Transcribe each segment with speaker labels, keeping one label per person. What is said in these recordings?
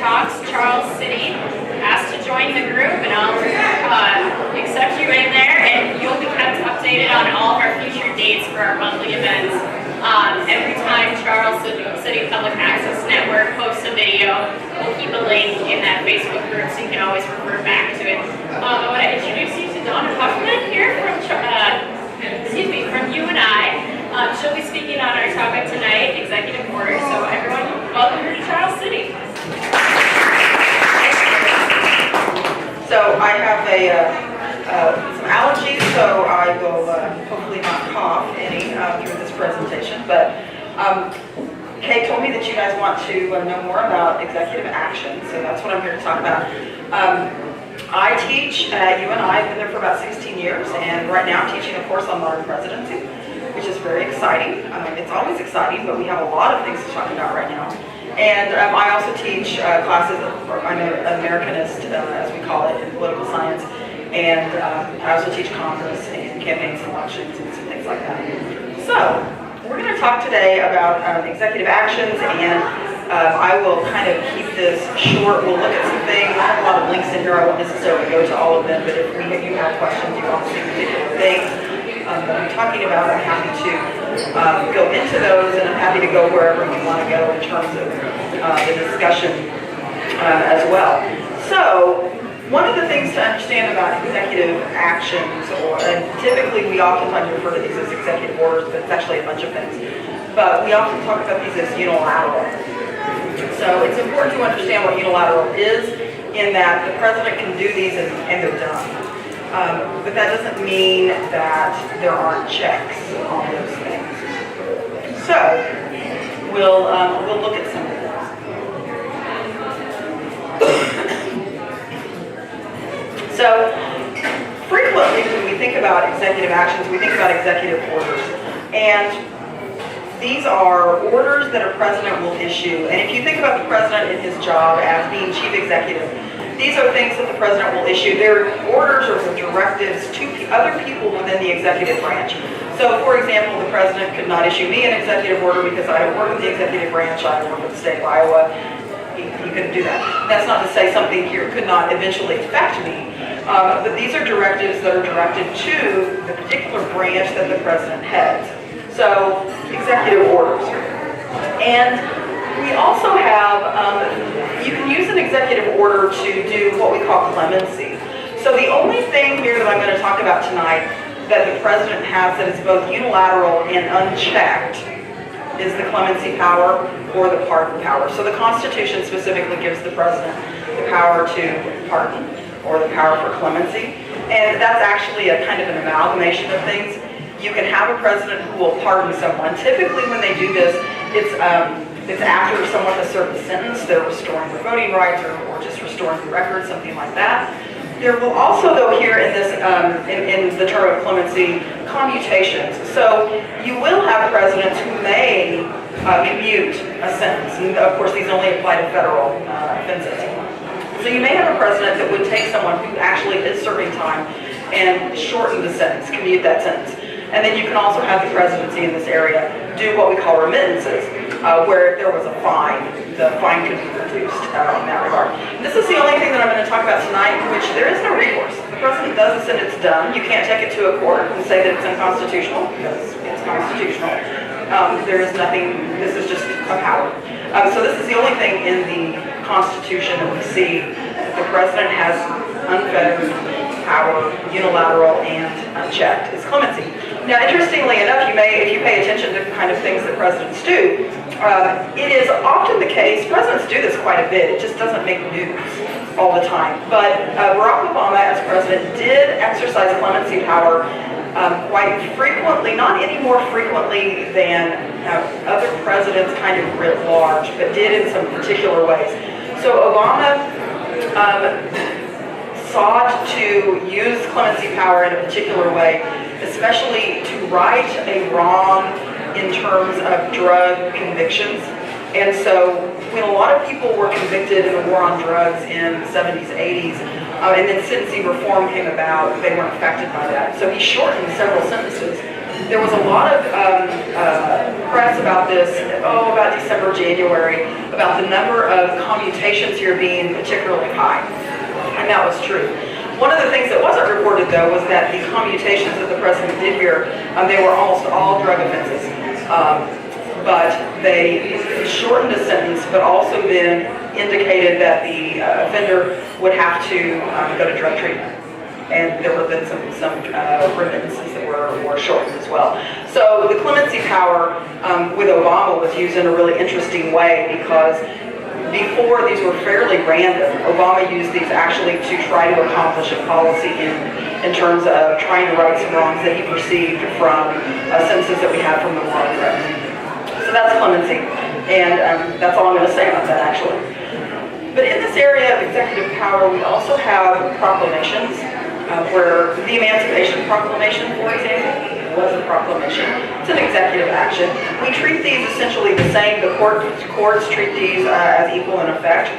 Speaker 1: Talks, Charles City asked to join the group, and I'll accept you in there, and you'll be kept updated on all of our future dates for our monthly events. Every time Charles City Public Access Network posts a video, we'll keep a link in that Facebook group so you can always refer back to it. I want to introduce you to Donna Huffman here from UNI. She'll be speaking on our topic tonight, executive orders. So everyone, welcome her to Charles City.
Speaker 2: So I have some allergies, so I will hopefully not cough any through this presentation. But Kay told me that you guys want to know more about executive action, so that's what I'm here to talk about. I teach at UNI. I've been there for about 16 years, and right now I'm teaching a course on modern presidency, which is very exciting. It's always exciting, but we have a lot of things to talk about right now. And I also teach classes, I'm an Americanist, as we call it, in political science, and I also teach Congress and campaigns and elections and some things like that. So, we're going to talk today about executive actions, and I will kind of keep this short. We'll look at some things. I have a lot of links in here. I won't necessarily go to all of them, but if you have questions, you want to see particular things that I'm talking about, I'm happy to go into those, and I'm happy to go wherever you want to go in terms of the discussion as well. So, one of the things to understand about executive actions, and typically we oftentimes refer to these as executive orders, but it's actually a bunch of things. But we often talk about these as unilateral. So it's important to understand what unilateral is, in that the president can do these and they're done. But that doesn't mean that there aren't checks on those things. So we'll look at some of those. So frequently when we think about executive actions, we think about executive orders. And these are orders that a president will issue. And if you think about the president and his job as being chief executive, these are things that the president will issue. They're orders or directives to other people within the executive branch. So, for example, the president could not issue me an executive order because I don't work with the executive branch, I work with the state of Iowa. He couldn't do that. That's not to say something here could not eventually affect me, but these are directives that are directed to the particular branch that the president heads. So, executive orders. And we also have, you can use an executive order to do what we call clemency. So the only thing here that I'm going to talk about tonight that the president has that is both unilateral and unchecked is the clemency power or the pardon power. So the Constitution specifically gives the president the power to pardon or the power for clemency. And that's actually a kind of an amalgamation of things. You can have a president who will pardon someone. Typically when they do this, it's after someone has served a sentence, they're restoring their voting rights or just restoring the record, something like that. There will also, though, here in this in the term of clemency, commutations. So you will have presidents who may commute a sentence, and of course these only apply to federal offenses. So you may have a president that would take someone who actually is serving time and shorten the sentence, commute that sentence. And then you can also have the presidency in this area do what we call remittances, where if there was a fine, the fine could be reduced in that regard. This is the only thing that I'm going to talk about tonight in which there is no recourse. The president does this and it's done. You can't take it to a court and say that it's unconstitutional, because it's constitutional. There is nothing, this is just a power. So this is the only thing in the Constitution that we see that the president has unfettered power, unilateral and unchecked, is clemency. Now, interestingly enough, if you pay attention to kind of things that presidents do, it is often the case, presidents do this quite a bit, it just doesn't make news all the time. But Barack Obama, as president, did exercise clemency power quite frequently, not any more frequently than other presidents kind of writ large, but did in some particular ways. So Obama sought to use clemency power in a particular way, especially to right a wrong in terms of drug convictions. And so when a lot of people were convicted in the war on drugs in the 70s, 80s, and then sentencing reform came about, they weren't affected by that. So he shortened several sentences there was a lot of press about this, about December, January, about the number of commutations here being particularly high. And that was true. One of the things that wasn't reported, though, was that the commutations that the president did here, they were almost all drug offenses. But they shortened a sentence, but also then indicated that the offender would have to go to drug treatment. And there were then some remittances that were shortened as well. So the clemency power with Obama was used in a really interesting way, because before these were fairly random. Obama used these actually to try to accomplish a policy in terms of trying to right some wrongs that he perceived from sentences that we had from the war on drugs. So that's clemency, and that's all I'm going to say about that actually. But in this area of executive power, we also have proclamations, where the Emancipation Proclamation, for example, was a proclamation. It's an executive action. We treat these essentially the same. The courts treat these as equal in effect.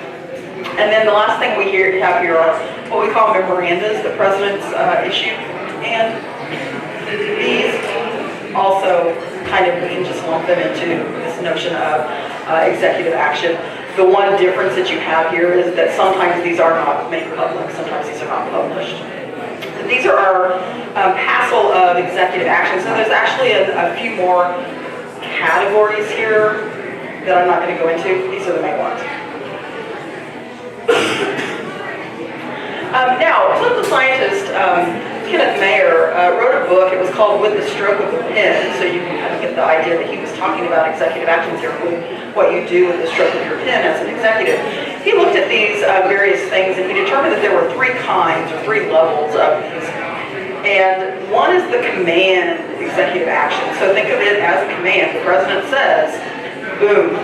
Speaker 2: And then the last thing we have here are what we call memorandas, the president's issue. And these also kind of, we can just lump them into this notion of executive action. The one difference that you have here is that sometimes these are not made public, sometimes these are not published. These are our passel of executive actions. So there's actually a few more categories here that I'm not going to go into. These are the main ones. Now, political scientist Kenneth Mayer wrote a book. It was called With the Stroke of a Pen, so you can kind of get the idea that he was talking about executive actions here, what you do with the stroke of your pen as an executive. He looked at these various things, and he determined that there were three kinds, or three levels of these. And one is the command executive action. So think of it as a command. The president says, boom,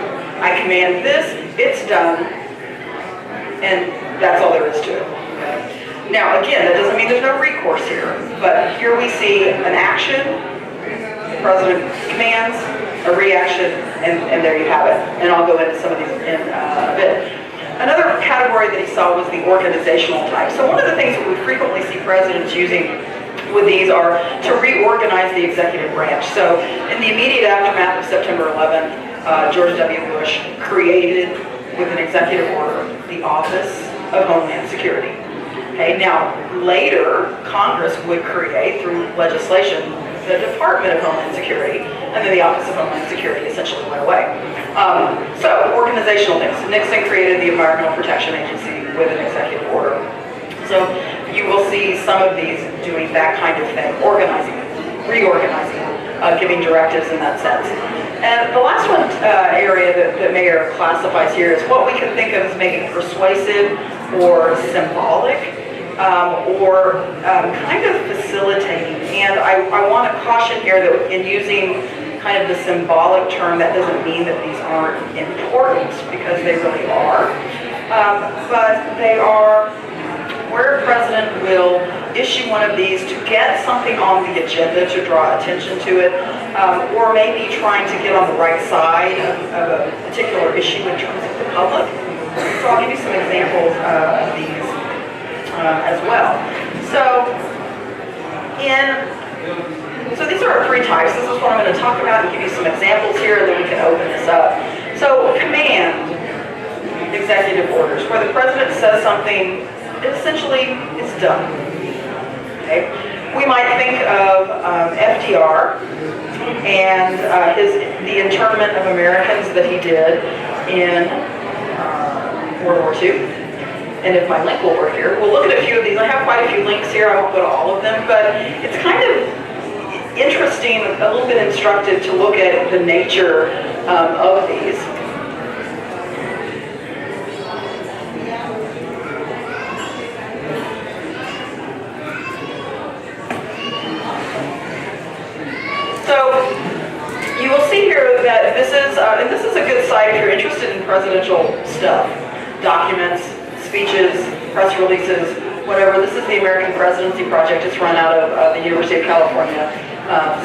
Speaker 2: I command this, it's done, and that's all there is to it. Now, again, that doesn't mean there's no recourse here, but here we see an action, the president commands, a reaction, and there you have it. And I'll go into some of these in a bit. Another category that he saw was the organizational type. So one of the things that we frequently see presidents using with these are to reorganize the executive branch. So in the immediate aftermath of September 11th, George W. Bush created, with an executive order, the Office of Homeland Security. Okay, now later, Congress would create, through legislation, the Department of Homeland Security, and then the Office of Homeland Security essentially went away. So, organizational things. Nixon created the Environmental Protection Agency with an executive order. So, you will see some of these doing that kind of thing, organizing, reorganizing, giving directives in that sense. And the last one area that Mayer classifies here is what we can think of as maybe persuasive or symbolic, or kind of facilitating. And I want to caution here that in using kind of the symbolic term, that doesn't mean that these aren't important, because they really are. But they are where a president will issue one of these to get something on the agenda to draw attention to it, or maybe trying to get on the right side of a particular issue in terms of the public. So I'll give you some examples of these as well. So these are our three types. This is what I'm going to talk about and give you some examples here, and then we can open this up. So command executive orders, where the president says something, essentially it's done. Okay? We might think of FDR and the internment of Americans that he did in World War II. And if my link will work here, we'll look at a few of these. I have quite a few links here. I won't go to all of them, but it's kind of interesting, a little bit instructive to look at the nature of these. So you will see here that this is, and this is a good site if you're interested in presidential stuff, documents, speeches, press releases, whatever. This is the American Presidency Project. It's run out of the University of California,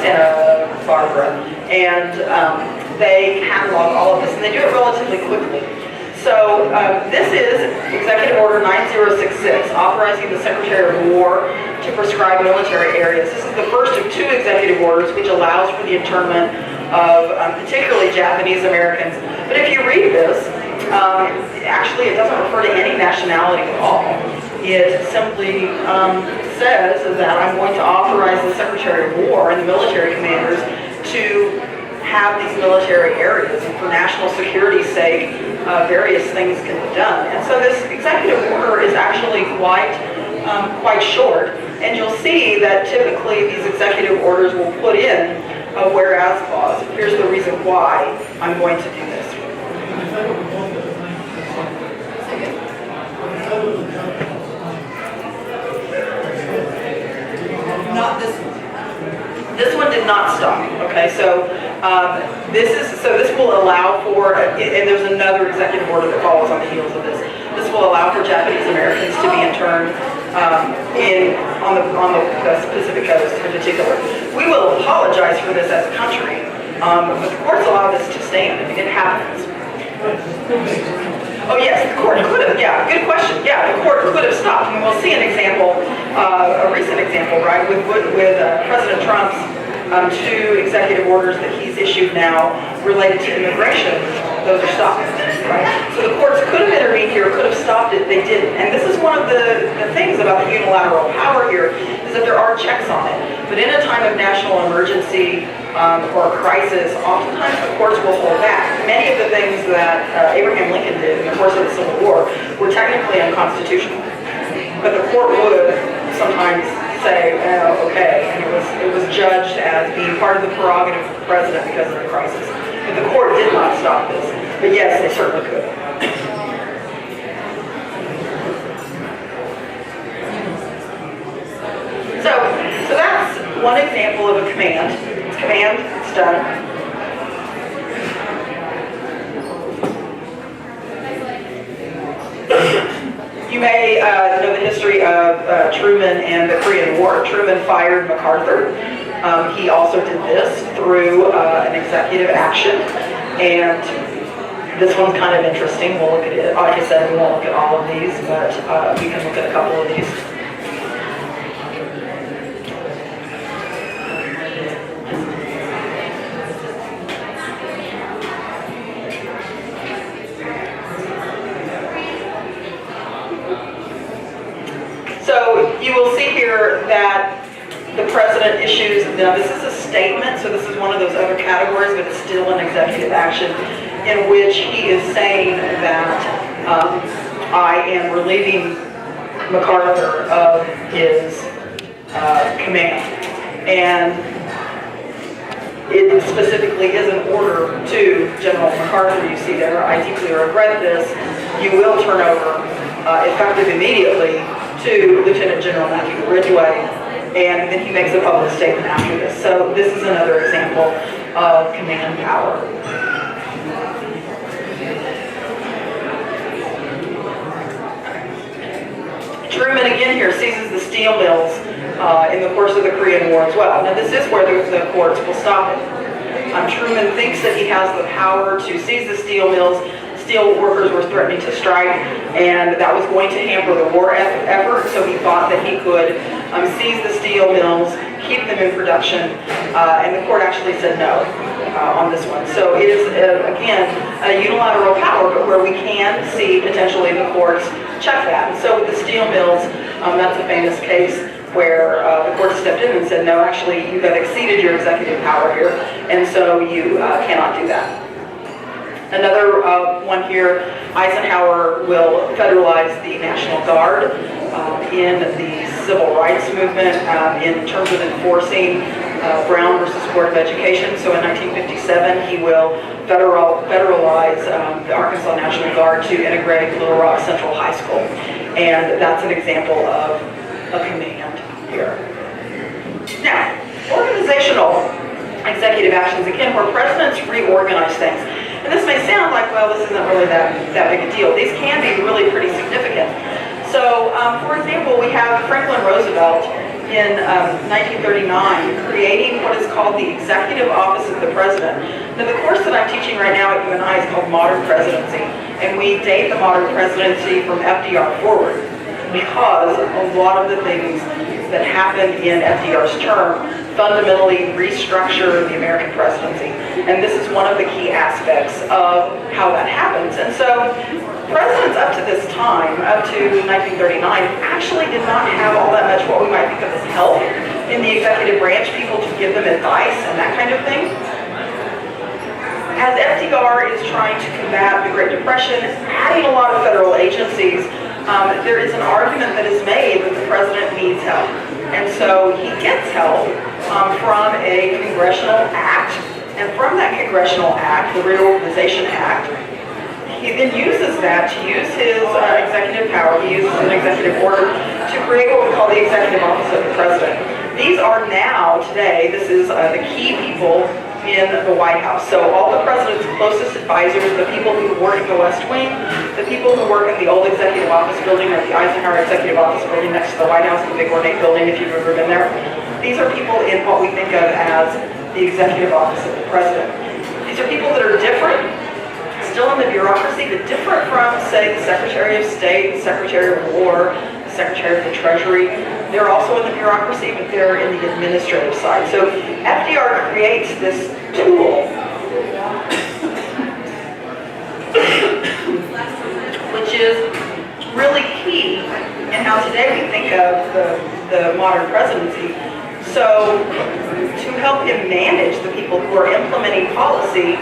Speaker 2: Santa Barbara. And they catalog all of this, and they do it relatively quickly. So this is Executive Order 9066, authorizing the Secretary of War to prescribe military areas. This is the first of 2 executive orders which allows for the internment of particularly Japanese Americans. But if you read this, actually it doesn't refer to any nationality at all. It simply says that I'm going to authorize the Secretary of War and the military commanders to have these military areas, and for national security's sake, various things can be done. And so this executive order is actually quite short, and you'll see that typically these executive orders will put in a whereas clause. Here's the reason why I'm going to do this. Not this one. This one did not stop. Okay, so this will allow for, and there's another executive order that follows on the heels of this. This will allow for Japanese Americans to be interned on the Pacific Coast in particular. We will apologize for this as a country, but the courts allow this to stand. I mean, it happens. Oh yes, the court could have, yeah, good question. Yeah, the court could have stopped. And we'll see an example, a recent example, right, with President Trump's 2 executive orders that he's issued now related to immigration. Those are stopped, right? So the courts could have intervened here, could have stopped it, they didn't. And this is one of the things about the unilateral power here, is that there are checks on it. But in a time of national emergency or crisis, oftentimes the courts will hold back. Many of the things that Abraham Lincoln did in the course of the Civil War were technically unconstitutional. But the court would sometimes say, oh, okay, and it was judged as being part of the prerogative of the president because of the crisis. But the court did not stop this. But yes, they certainly could. So that's one example of a command. It's command, it's done. You may know the history of Truman and the Korean War. Truman fired MacArthur. He also did this through an executive action. And this one's kind of interesting. We'll look at it. Like I said, we won't look at all of these, but we can look at a couple of these. So you will see here that the president issues, now this is a statement, so this is one of those other categories, but it's still an executive action in which he is saying that I am relieving MacArthur of his command. And it specifically is an order to General MacArthur. You see there, I deeply regret this. You will turn over effective immediately to Lieutenant General Matthew Ridgway, and then he makes a public statement after this. So this is another example of command power. Truman again here seizes the steel mills in the course of the Korean War as well. Now this is where the courts will stop it. Truman thinks that he has the power to seize the steel mills. Steel workers were threatening to strike, and that was going to hamper the war effort, so he thought that he could seize the steel mills, keep them in production, and the court actually said no on this one. So it is, again, a unilateral power, but where we can see potentially the courts check that. And so with the steel mills, that's a famous case where the court stepped in and said, no, actually, you have exceeded your executive power here, and so you cannot do that. Another one here, Eisenhower will federalize the National Guard in the civil rights movement in terms of enforcing Brown versus Board of Education. So in 1957, he will federalize the Arkansas National Guard to integrate Little Rock Central High School. And that's an example of a command here. Now, organizational executive actions, again, where presidents reorganize things. And this may sound like, well, this isn't really that big a deal. These can be really pretty significant. So, for example, we have Franklin Roosevelt in 1939, creating what is called the Executive Office of the President. Now, the course that I'm teaching right now at UNI is called Modern Presidency, and we date the modern presidency from FDR forward because a lot of the things that happened in FDR's term fundamentally restructure the American presidency. And this is one of the key aspects of how that happens. And so presidents up to this time, up to 1939, actually did not have all that much what we might think of as help in the executive branch, people to give them advice and that kind of thing. As FDR is trying to combat the Great Depression, adding a lot of federal agencies, there is an argument that is made that the president needs help. And so he gets help from a congressional act, and from that congressional act, the Reorganization Act, he then uses that to use his executive power. He uses an executive order to create what we call the Executive Office of the President. These are now, today, this is the key people in the White House. So all the president's closest advisors, the people who work in the West Wing, the people who work in the old Executive Office building or the Eisenhower Executive Office building next to the White House, the big ornate building if you've ever been there. These are people in what we think of as the Executive Office of the President. These are people that are different, still in the bureaucracy, but different from, say, the Secretary of State, the Secretary of War, the Secretary of the Treasury. They're also in the bureaucracy, but they're in the administrative side. So FDR creates this tool, which is really key in how today we think of the modern presidency. So to help him manage the people who are implementing policy,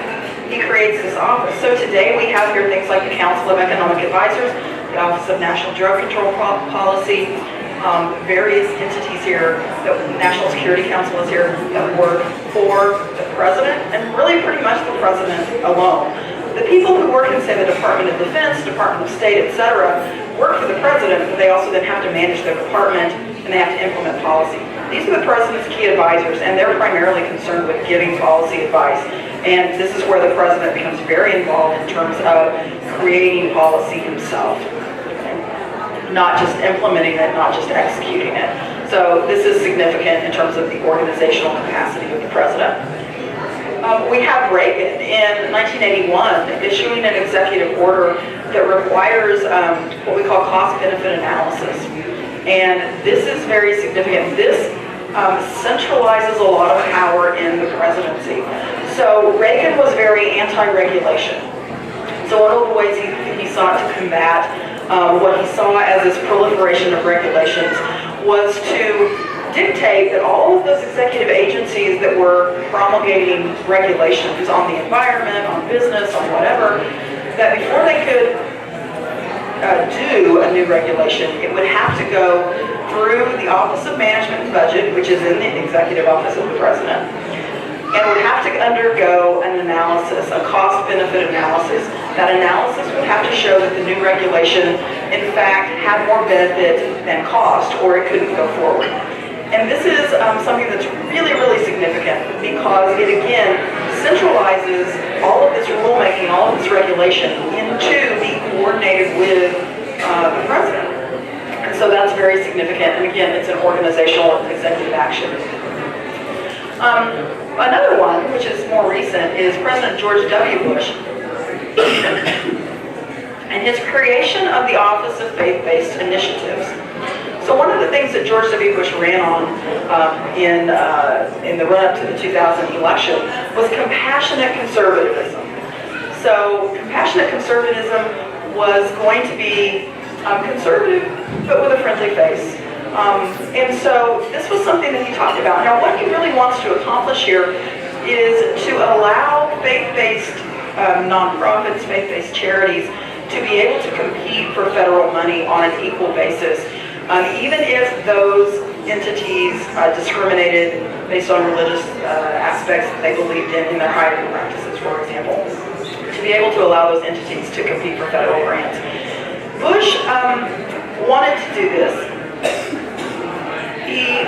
Speaker 2: he creates this office. So today we have here things like the Council of Economic Advisors, the Office of National Drug Control Policy, various entities here, the National Security Council is here that work for the president, and really pretty much the president alone. The people who work in, say, the Department of Defense, Department of State, etc., work for the president, but they also then have to manage their department, and they have to implement policy. These are the president's key advisors, and they're primarily concerned with giving policy advice. And this is where the president becomes very involved in terms of creating policy himself. Not just implementing it, not just executing it. So this is significant in terms of the organizational capacity of the president. We have Reagan in 1981 issuing an executive order that requires what we call cost-benefit analysis. And this is very significant. This centralizes a lot of power in the presidency. So Reagan was very anti-regulation. So one of the ways he sought to combat what he saw as this proliferation of regulations was to dictate that all of those executive agencies that were promulgating regulations on the environment, on business, on whatever, that before they could do a new regulation, it would have to go through the Office of Management and Budget, which is in the Executive Office of the President, and would have to undergo an analysis, a cost-benefit analysis. That analysis would have to show that the new regulation, in fact, had more benefit than cost, or it couldn't go forward. And this is something that's really, really significant because it, again, centralizes all of this rulemaking, all of this regulation into being coordinated with the president. And so that's very significant. And again, it's an organizational executive action. Another one, which is more recent, is President George W. Bush and his creation of the Office of Faith-Based Initiatives. So one of the things that George W. Bush ran on in the run-up to the 2000 election was compassionate conservatism. So compassionate conservatism was going to be conservative, but with a friendly face. And so this was something that he talked about. Now, what he really wants to accomplish here is to allow faith-based nonprofits, faith-based charities to be able to compete for federal money on an equal basis, even if those entities discriminated based on religious aspects that they believed in their hiring practices, for example, to be able to allow those entities to compete for federal grants. Bush wanted to do this. He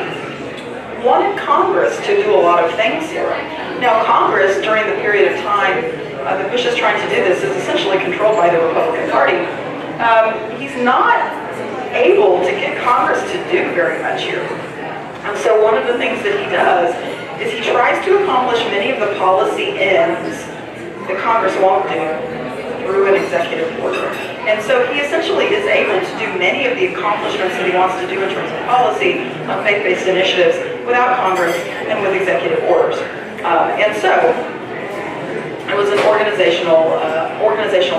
Speaker 2: wanted Congress to do a lot of things here. Now, Congress, during the period of time that Bush is trying to do this, is essentially controlled by the Republican Party. He's not able to get Congress to do very much here. And so one of the things that he does is he tries to accomplish many of the policy ends that Congress won't do through an executive order. And so he essentially is able to do many of the accomplishments that he wants to do in terms of policy on faith-based initiatives without Congress and with executive orders. And so it was an organizational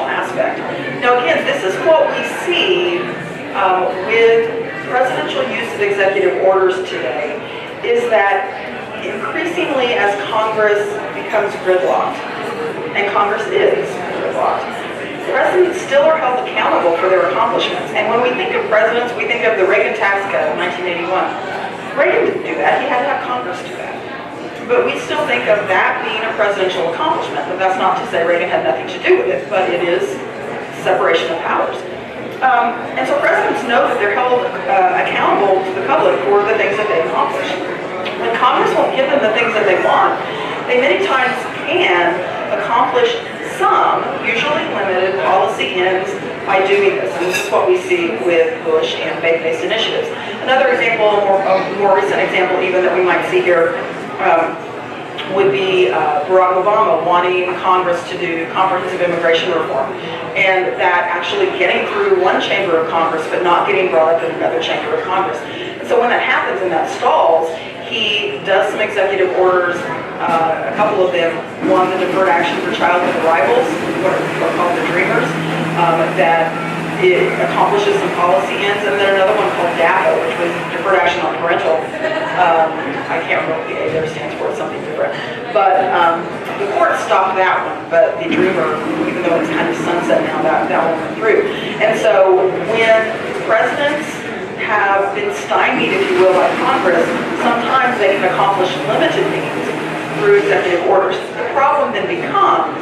Speaker 2: aspect. Now again, this is what we see with presidential use of executive orders today, is that increasingly as Congress becomes gridlocked, and Congress is gridlocked, presidents still are held accountable for their accomplishments. And when we think of presidents, we think of the Reagan tax cut of 1981. Reagan didn't do that, he had to have Congress do that. But we still think of that being a presidential accomplishment, but that's not to say Reagan had nothing to do with it, but it is separation of powers. And so presidents know that they're held accountable to the public for the things that they accomplish. When Congress won't give them the things that they want, they many times can accomplish some, usually limited, policy ends by doing this. And this is what we see with Bush and faith-based initiatives. Another example, a more recent example even that we might see here, would be Barack Obama wanting Congress to do comprehensive immigration reform, and that actually getting through one chamber of Congress but not getting brought up in another chamber of Congress. And so when that happens and that stalls, he does some executive orders, a couple of them, one, the Deferred Action for Childhood Arrivals, what are called the Dreamers, that it accomplishes some policy ends, and then another one called DAPA, which was Deferred Action on Parental. I can't remember what the A there stands for, it's something different. But the court stopped that one, but the Dreamer, even though it's kind of sunset now, that one went through. And so when presidents have been stymied, if you will, by Congress, sometimes they can accomplish limited things through executive orders. The problem then becomes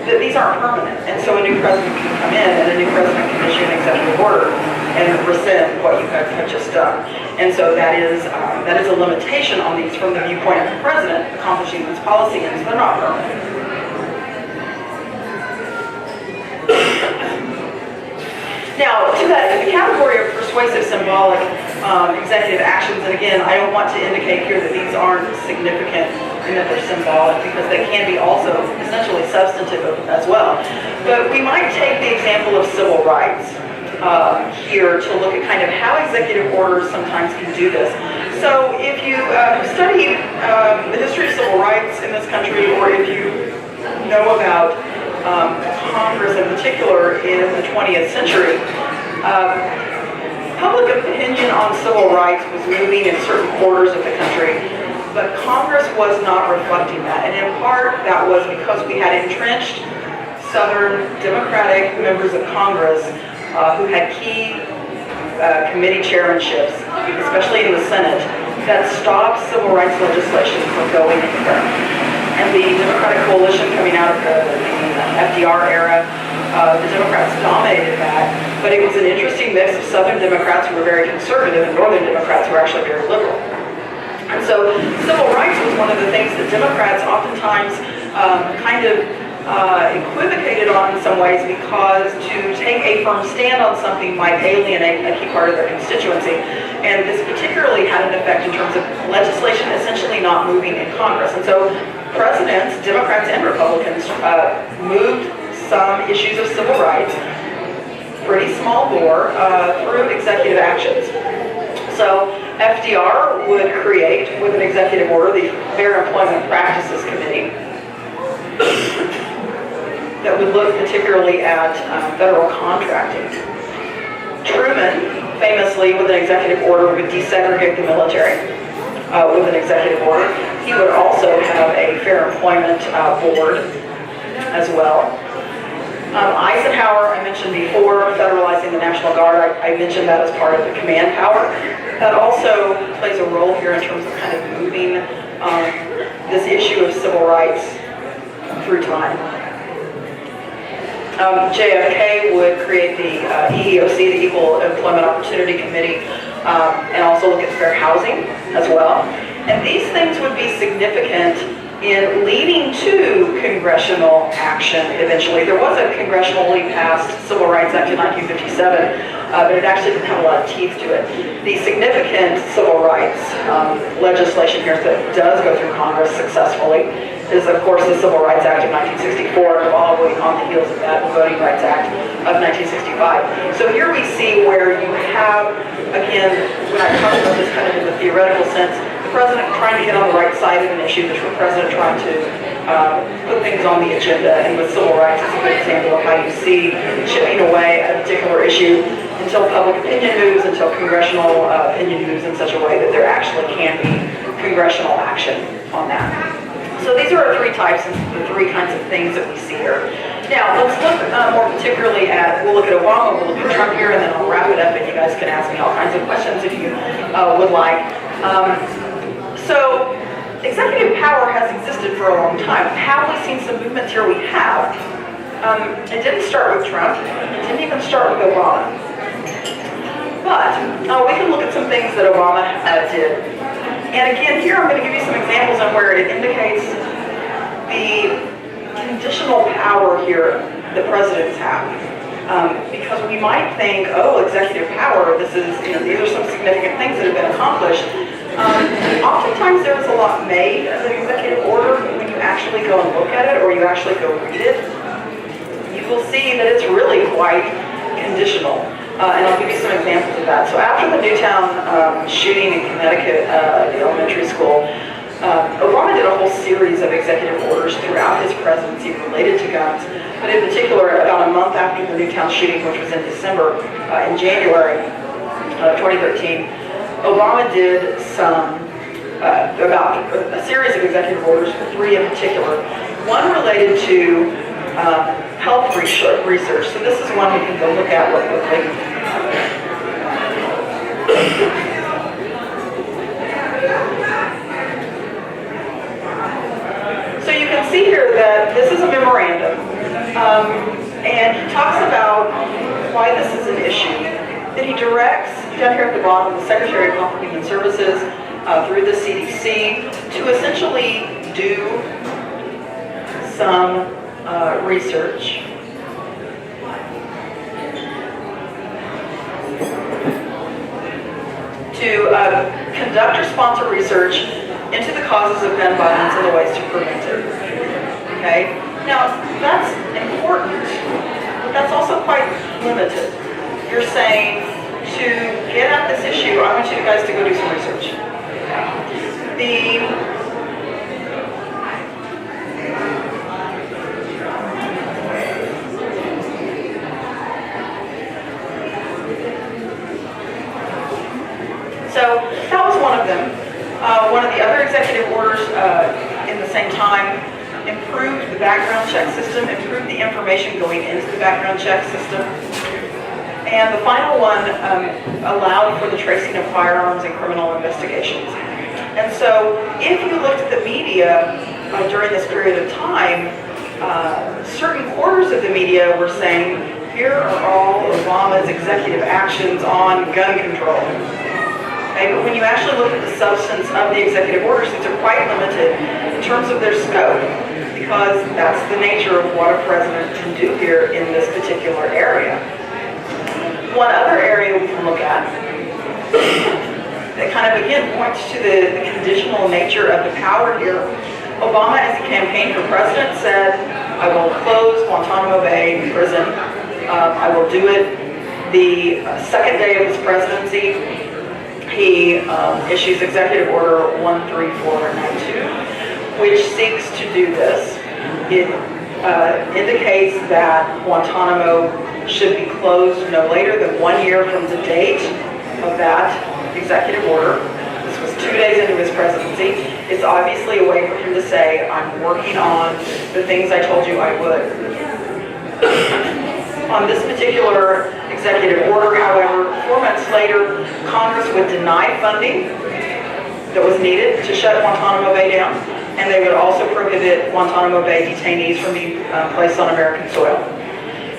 Speaker 2: that these aren't permanent, and so a new president can come in and a new president can issue an executive order and rescind what you have just done. And so that is a limitation on these from the viewpoint of the president accomplishing these policy ends. They're not permanent. Now, to the category of persuasive symbolic executive actions, and again, I don't want to indicate here that these aren't significant and that they're symbolic, because they can be also essentially substantive as well. But we might take the example of civil rights here to look at kind of how executive orders sometimes can do this. So if you study the history of civil rights in this country, or if you know about Congress in particular in the 20th century, public opinion on civil rights was moving in certain quarters of the country, but Congress was not reflecting that. And in part, that was because we had entrenched Southern Democratic members of Congress who had key committee chairmanships, especially in the Senate, that stopped civil rights legislation from going anywhere. And the Democratic coalition coming out of the FDR era, the Democrats dominated that, but it was an interesting mix of Southern Democrats who were very conservative and Northern Democrats who were actually very liberal. And so civil rights was one of the things that Democrats oftentimes kind of equivocated on in some ways, because to take a firm stand on something might alienate a key part of their constituency. And this particularly had an effect in terms of legislation essentially not moving in Congress. And so presidents, Democrats and Republicans, moved some issues of civil rights, pretty small bore, through executive actions. So FDR would create, with an executive order, the Fair Employment Practices Committee that would look particularly at federal contracting. Truman, famously, with an executive order, would desegregate the military with an executive order. He would also have a Fair Employment Board as well. Eisenhower, I mentioned before, federalizing the National Guard. I mentioned that as part of the command power. That also plays a role here in terms of kind of moving this issue of civil rights through time. JFK would create the EEOC, the Equal Employment Opportunity Committee, and also look at fair housing as well. And these things would be significant in leading to congressional action eventually. There was a congressionally passed Civil Rights Act in 1957, but it actually didn't have a lot of teeth to it. The significant civil rights legislation here that does go through Congress successfully is, of course, the Civil Rights Act of 1964, following on the heels of that, the Voting Rights Act of 1965. So here we see where you have, again, when I talk about this kind of in the theoretical sense, the president trying to get on the right side of an issue, the president trying to put things on the agenda, and with civil rights, it's a good example of how you see chipping away at a particular issue until public opinion moves, until congressional opinion moves in such a way that there actually can be congressional action on that. So these are our three types, and the three kinds of things that we see here. Now, let's look more particularly at, we'll look at Obama, we'll look at Trump here, and then I'll wrap it up, and you guys can ask me all kinds of questions if you would like. So, executive power has existed for a long time. Have we seen some movements here? We have. It didn't start with Trump. It didn't even start with Obama. But we can look at some things that Obama did. And again, here I'm going to give you some examples of where it indicates the conditional power here that presidents have. Because we might think, oh, executive power, this is, these are some significant things that have been accomplished. Oftentimes there is a lot made of an executive order. When you actually go and look at it, or you actually go read it, you will see that it's really quite conditional. And I'll give you some examples of that. So after the Newtown shooting in Connecticut, the elementary school, Obama did a whole series of executive orders throughout his presidency related to guns. But in particular, about a month after the Newtown shooting, which was in December, in January of 2013, Obama did about a series of executive orders, three in particular. One related to health research. So this is one we can go look at real quickly. So you can see here that this is a memorandum, and he talks about why this is an issue. That he directs, down here at the bottom, the Secretary of Health and Human Services through the CDC to essentially do some research to conduct or sponsor research into the causes of gun violence and the ways to prevent it. Okay? Now, that's important, but that's also quite limited. You're saying, to get at this issue, I want you guys to go do some research. So that was one of them. One of the other executive orders in the same time improved the background check system, improved the information going into the background check system. And the final one allowed for the tracing of firearms in criminal investigations. And so if you looked at the media during this period of time, certain quarters of the media were saying, here are all Obama's executive actions on gun control. Okay, but when you actually look at the substance of the executive orders, these are quite limited in terms of their scope, because that's the nature of what a president can do here in this particular area. One other area we can look at that kind of, again, points to the conditional nature of the power here. Obama, as he campaigned for president, said, I will close Guantanamo Bay prison. I will do it the second day of his presidency. He issues Executive Order 13492, which seeks to do this. It indicates that Guantanamo should be closed no later than 1 year from the date of that executive order. This was 2 days into his presidency. It's obviously a way for him to say, I'm working on the things I told you I would. On this particular executive order, however, 4 months later, Congress would deny funding that was needed to shut Guantanamo Bay down, and they would also prohibit Guantanamo Bay detainees from being placed on American soil.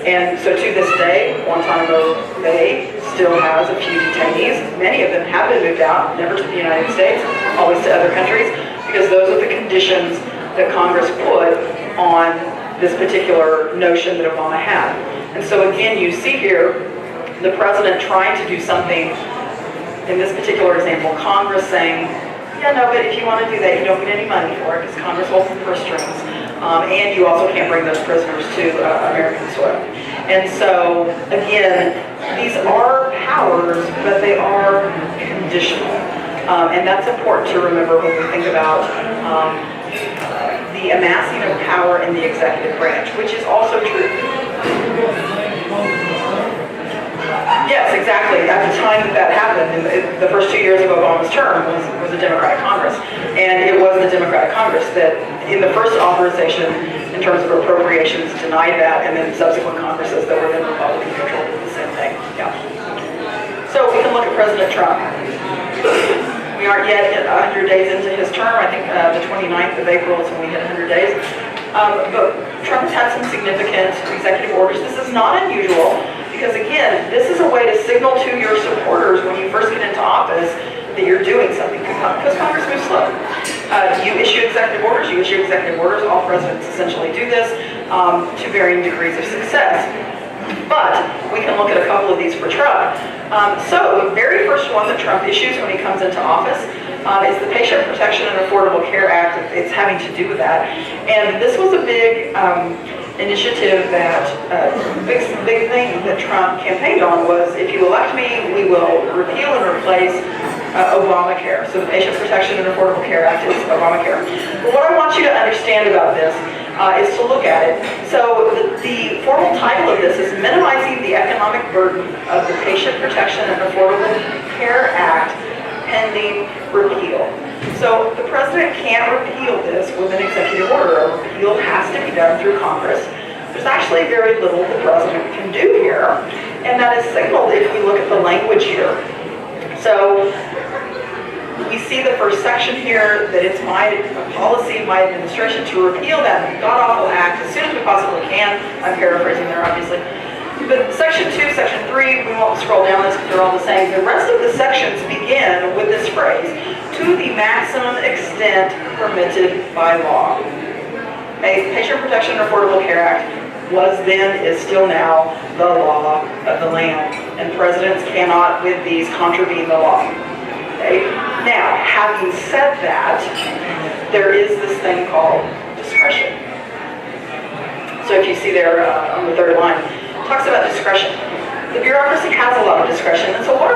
Speaker 2: And so to this day, Guantanamo Bay still has a few detainees. Many of them have been moved out, never to the United States, always to other countries, because those are the conditions that Congress put on this particular notion that Obama had. And so again, you see here the president trying to do something, in this particular example, Congress saying, yeah, no, but if you want to do that, you don't get any money for it because Congress holds the purse strings. And you also can't bring those prisoners to American soil. And so, again, these are powers, but they are conditional. And that's important to remember when we think about the amassing of power in the executive branch, which is also true. Yes, exactly. At the time that happened, the first 2 years of Obama's term was a Democratic Congress. And it was the Democratic Congress that, in the first authorization, in terms of appropriations, denied that, and then subsequent Congresses that were then Republican controlled did the same thing. Yeah. So we can look at President Trump. We aren't yet 100 days into his term. I think the 29th of April is when we hit 100 days. But Trump has had some significant executive orders. This is not unusual. Because again, this is a way to signal to your supporters when you first get into office that you're doing something, because Congress moves slow. You issue executive orders, all presidents essentially do this to varying degrees of success. But we can look at a couple of these for Trump. So the very first one that Trump issues when he comes into office is the Patient Protection and Affordable Care Act. It's having to do with that. And this was a big initiative that, big thing that Trump campaigned on was, if you elect me, we will repeal and replace Obamacare. So the Patient Protection and Affordable Care Act is Obamacare. But what I want you to understand about this is to look at it. So the formal title of this is Minimizing the Economic Burden of the Patient Protection and Affordable Care Act Pending Repeal. So the president can't repeal this with an executive order. A repeal has to be done through Congress. There's actually very little the president can do here, and that is signaled if we look at the language here. So we see the first section here that it's my policy of my administration to repeal that god-awful act as soon as we possibly can. I'm paraphrasing there, obviously. But section 2, section 3, we won't scroll down this because they're all the same. The rest of the sections begin with this phrase, to the maximum extent permitted by law. A Patient Protection and Affordable Care Act was then, is still now, the law of the land. And presidents cannot, with these, contravene the law. Okay? Now, having said that, there is this thing called discretion. So if you see there on the third line, talks about discretion. The bureaucracy has a lot of discretion, and so what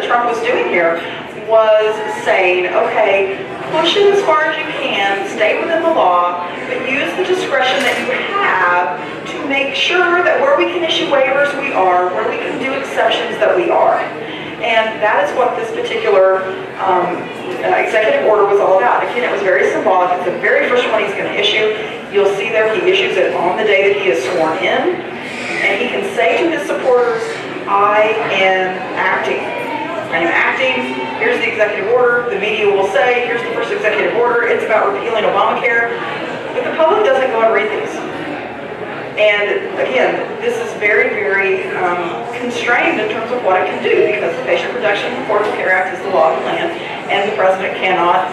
Speaker 2: Trump was doing here was saying, okay, push it as far as you can, stay within the law, but use the discretion that you have to make sure that where we can issue waivers we are, where we can do exceptions that we are. And that is what this particular executive order was all about. Again, it was very symbolic. It's the very first one he's going to issue. You'll see there he issues it on the day that he is sworn in. And he can say to his supporters, I am acting. I am acting. Here's the executive order. The media will say, here's the first executive order. It's about repealing Obamacare. But the public doesn't go and read these. And again, this is very, very constrained in terms of what it can do, because the Patient Protection and Affordable Care Act is the law of the land, and the president cannot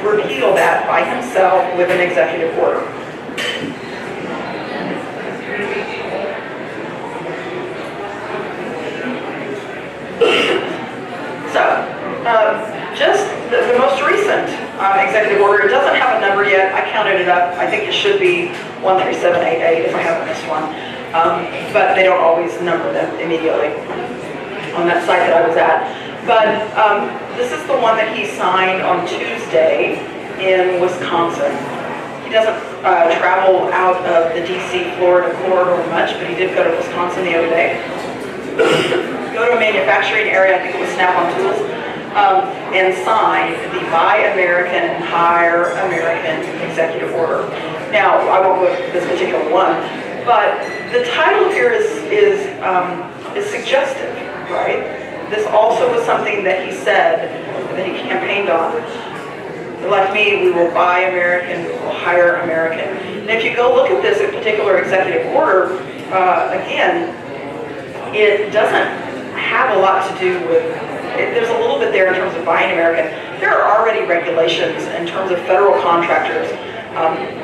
Speaker 2: repeal that by himself with an executive order. So, just the most recent executive order, it doesn't have a number yet. I counted it up. I think it should be 13788 if I haven't missed one. But they don't always number them immediately on that site that I was at. But this is the one that he signed on Tuesday in Wisconsin. He doesn't travel out of the DC, Florida corridor much, but he did go to Wisconsin the other day. Go to a manufacturing area, I think it was Snap-on Tools, and sign the Buy American, Hire American executive order. Now, I won't go to this particular one, but the title here is suggestive, right? This also was something that he said, that he campaigned on. Like me, we will buy American, we will hire American. And if you go look at this particular executive order, again, it doesn't have a lot to do with, there's a little bit there in terms of buying American. There are already regulations in terms of federal contractors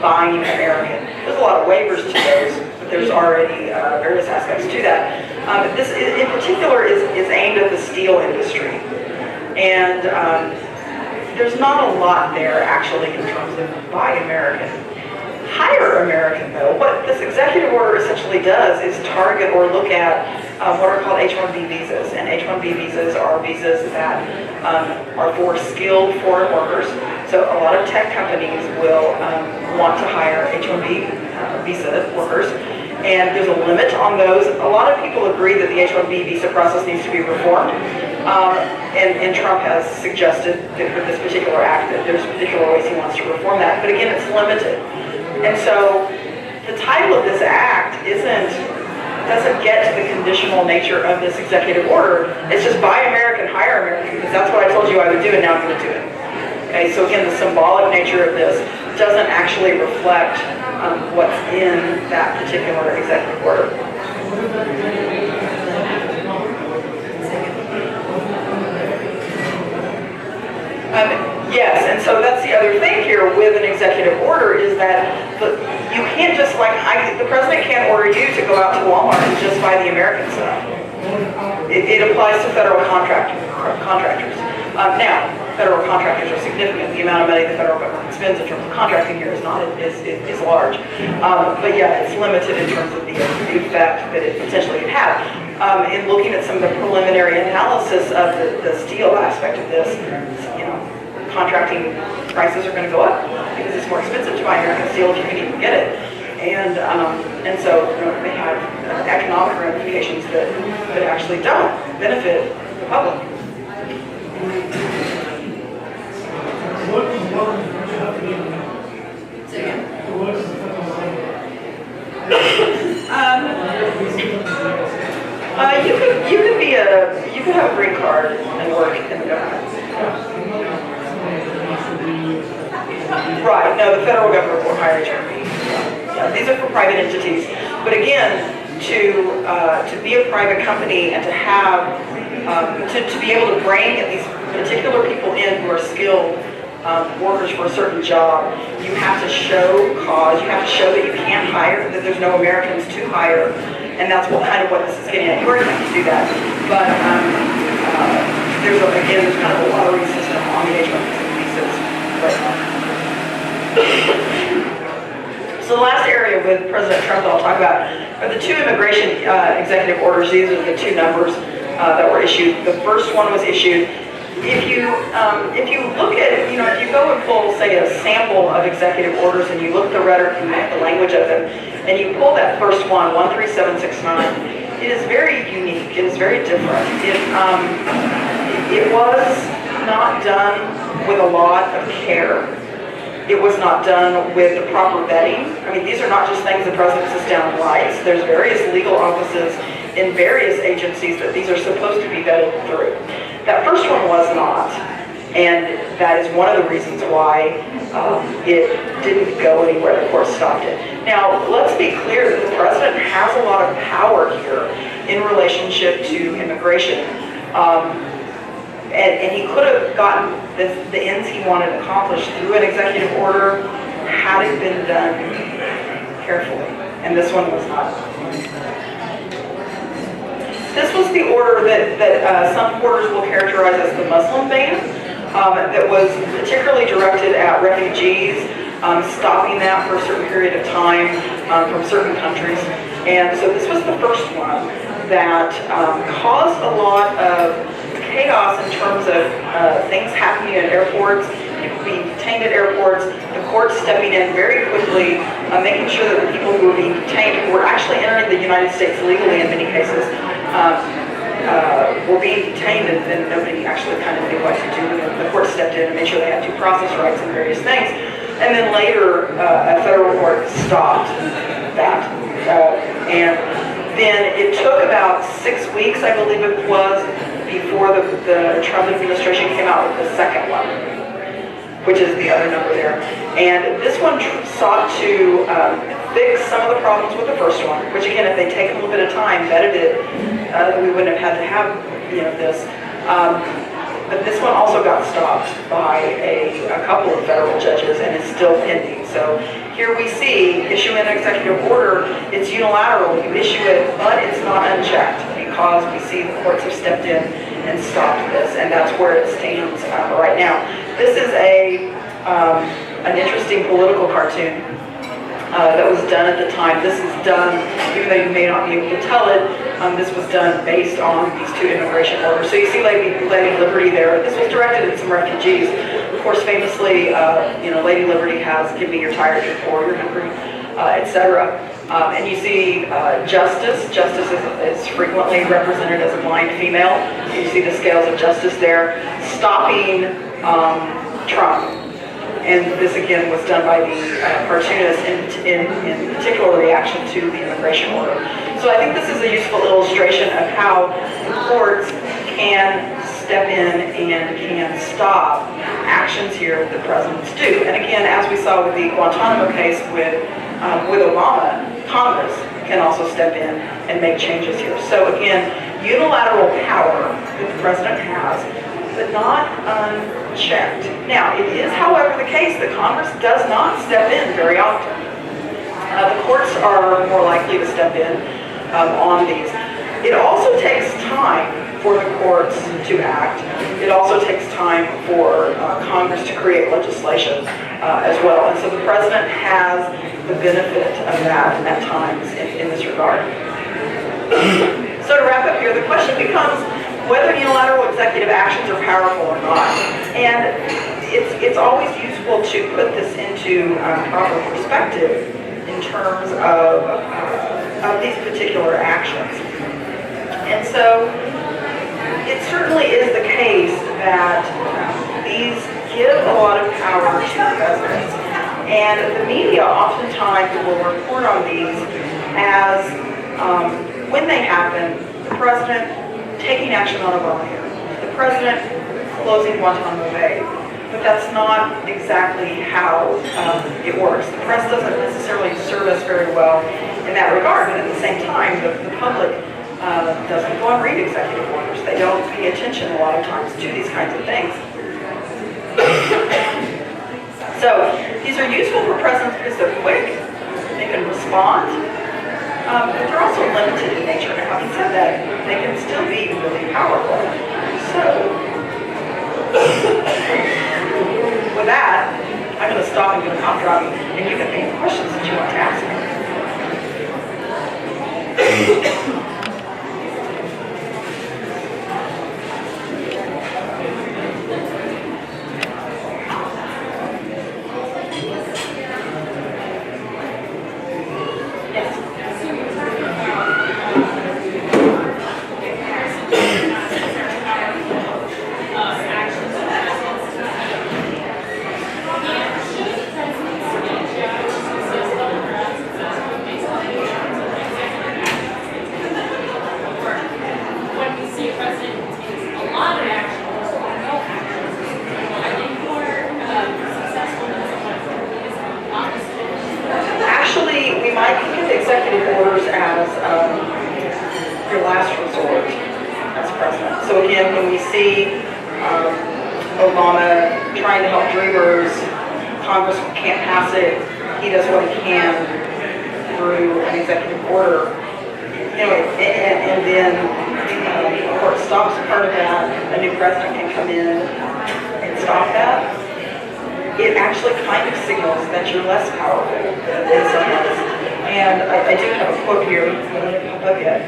Speaker 2: buying American. There's a lot of waivers to those, but there's already various aspects to that. This in particular is aimed at the steel industry. And there's not a lot there actually in terms of buy American. Hire American though, what this executive order essentially does is target or look at what are called H-1B visas. And H-1B visas are visas that are for skilled foreign workers. So a lot of tech companies will want to hire H-1B visa workers. And there's a limit on those. A lot of people agree that the H-1B visa process needs to be reformed. And Trump has suggested that for this particular act that there's particular ways he wants to reform that. But again, it's limited. And so the title of this act doesn't get to the conditional nature of this executive order. It's just buy American, hire American, because that's what I told you I would do and now I'm going to do it. Okay, so again, the symbolic nature of this doesn't actually reflect what's in that particular executive order. Yes, and so that's the other thing here with an executive order is that you can't just the president can't order you to go out to Walmart and just buy the American stuff. It applies to federal contractors. Now, federal contractors are significant. The amount of money the federal government spends in terms of contracting here is large. But yeah, it's limited in terms of the effect that it potentially could have. In looking at some of the preliminary analysis of the steel aspect of this, contracting prices are going to go up because it's more expensive to buy American steel if you can even get it. And so they have economic ramifications that actually don't benefit the public. You could have a green card and work in the government. Right. No, the federal government will hire H-1B. Yeah, these are for private entities. But again, to be a private company and to have to be able to bring these particular people in who are skilled workers for a certain job, you have to show cause. You have to show that you can't hire, that there's no Americans to hire, and that's what this is getting at. You already have to do that, but there's kind of a lottery system on the H-1B visas right now. So the last area with President Trump that I'll talk about are the two immigration executive orders. These are the two numbers that were issued. The first one was issued. If you look at it, if you go and pull, say, a sample of executive orders and you look at the rhetoric and the language of them, and you pull that first one, 13769, it is very unique. It is very different. It was not done with a lot of care. It was not done with the proper vetting. I mean, these are not just things the president sits down and writes. There's various legal offices in various agencies that these are supposed to be vetted through. That first one was not, and that is one of the reasons why it didn't go anywhere. The court stopped it. Now, let's be clear that the president has a lot of power here in relationship to immigration. And he could have gotten the ends he wanted accomplished through an executive order had it been done carefully. And this one was not. This was the order that some quarters will characterize as the Muslim ban, that was particularly directed at refugees, stopping that for a certain period of time from certain countries. And so this was the first one that caused a lot of chaos in terms of things happening at airports, people being detained at airports, the court stepping in very quickly, making sure that the people who were being detained, who were actually entering the United States legally in many cases, were being detained and nobody actually kind of knew what to do. The court stepped in and made sure they had due process rights and various things. And then later, a federal court stopped that. And then it took about 6 weeks, I believe it was, before the Trump administration came out with the second one, which is the other number there. And this one sought to fix some of the problems with the first one, which again, if they take a little bit of time, vetted it, we wouldn't have had to have this. But this one also got stopped by a couple of federal judges and is still pending. So here we see issue an executive order. It's unilateral. You issue it, but it's not unchecked because we see the courts have stepped in and stopped this, and that's where it stands right now. This is an interesting political cartoon that was done at the time. This is done, even though you may not be able to tell it, this was done based on these two immigration orders. So you see Lady Liberty there. This was directed at some refugees. Of course, famously, Lady Liberty has "Give me your tired, you're poor, you're hungry," etc. And you see Justice. Justice is frequently represented as a blind female. You see the scales of justice there, stopping Trump. And this again was done by the cartoonist in particular reaction to the immigration order. So I think this is a useful illustration of how the courts can step in and can stop actions here that presidents do. And again, as we saw with the Guantanamo case with Obama, Congress can also step in and make changes here. So again, unilateral power that the president has, but not unchecked. Now, it is, however, the case that Congress does not step in very often. The courts are more likely to step in on these. It also takes time for the courts to act. It also takes time for Congress to create legislation as well. And so the president has the benefit of that at times in this regard. So to wrap up here, the question becomes whether unilateral executive actions are powerful or not. And it's always useful to put this into proper perspective in terms of these particular actions. And so it certainly is the case that these give a lot of power to the president. And the media oftentimes will report on these as, when they happen, the president taking action on Obamacare, the president closing Guantanamo Bay. But that's not exactly how it works. The press doesn't necessarily serve us very well in that regard, but at the same time, the public doesn't go and read executive orders. They don't pay attention a lot of times to these kinds of things. So these are useful for presidents because they're quick, they can respond, but they're also limited in nature. Now, having said that, they can still be really powerful. So with that, I'm going to stop and do a cough drop, and you can think of questions that you want to ask me. Your last resort as president. So again, when we see Obama trying to help dreamers, Congress can't pass it, he does what he can through an executive order, and then the court stops part of that, a new president can come in and stop that. It actually kind of signals that you're less powerful in some ways. And I do have a quote here, but I didn't pop up yet.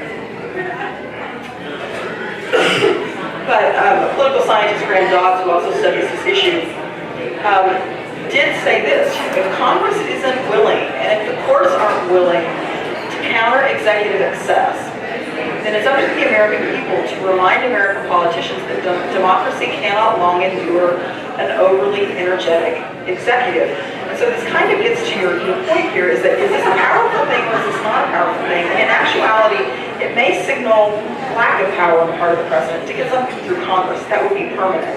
Speaker 2: But a political scientist, Graham Dobbs, who also studies this issue, did say this: if Congress isn't willing, and if the courts aren't willing to counter executive excess, then it's up to the American people to remind American politicians that democracy cannot long endure an overly energetic executive. And so this kind of gets to your point here, is this a powerful thing or is this not a powerful thing? And in actuality, it may signal lack of power on the part of the president to get something through Congress that would be permanent.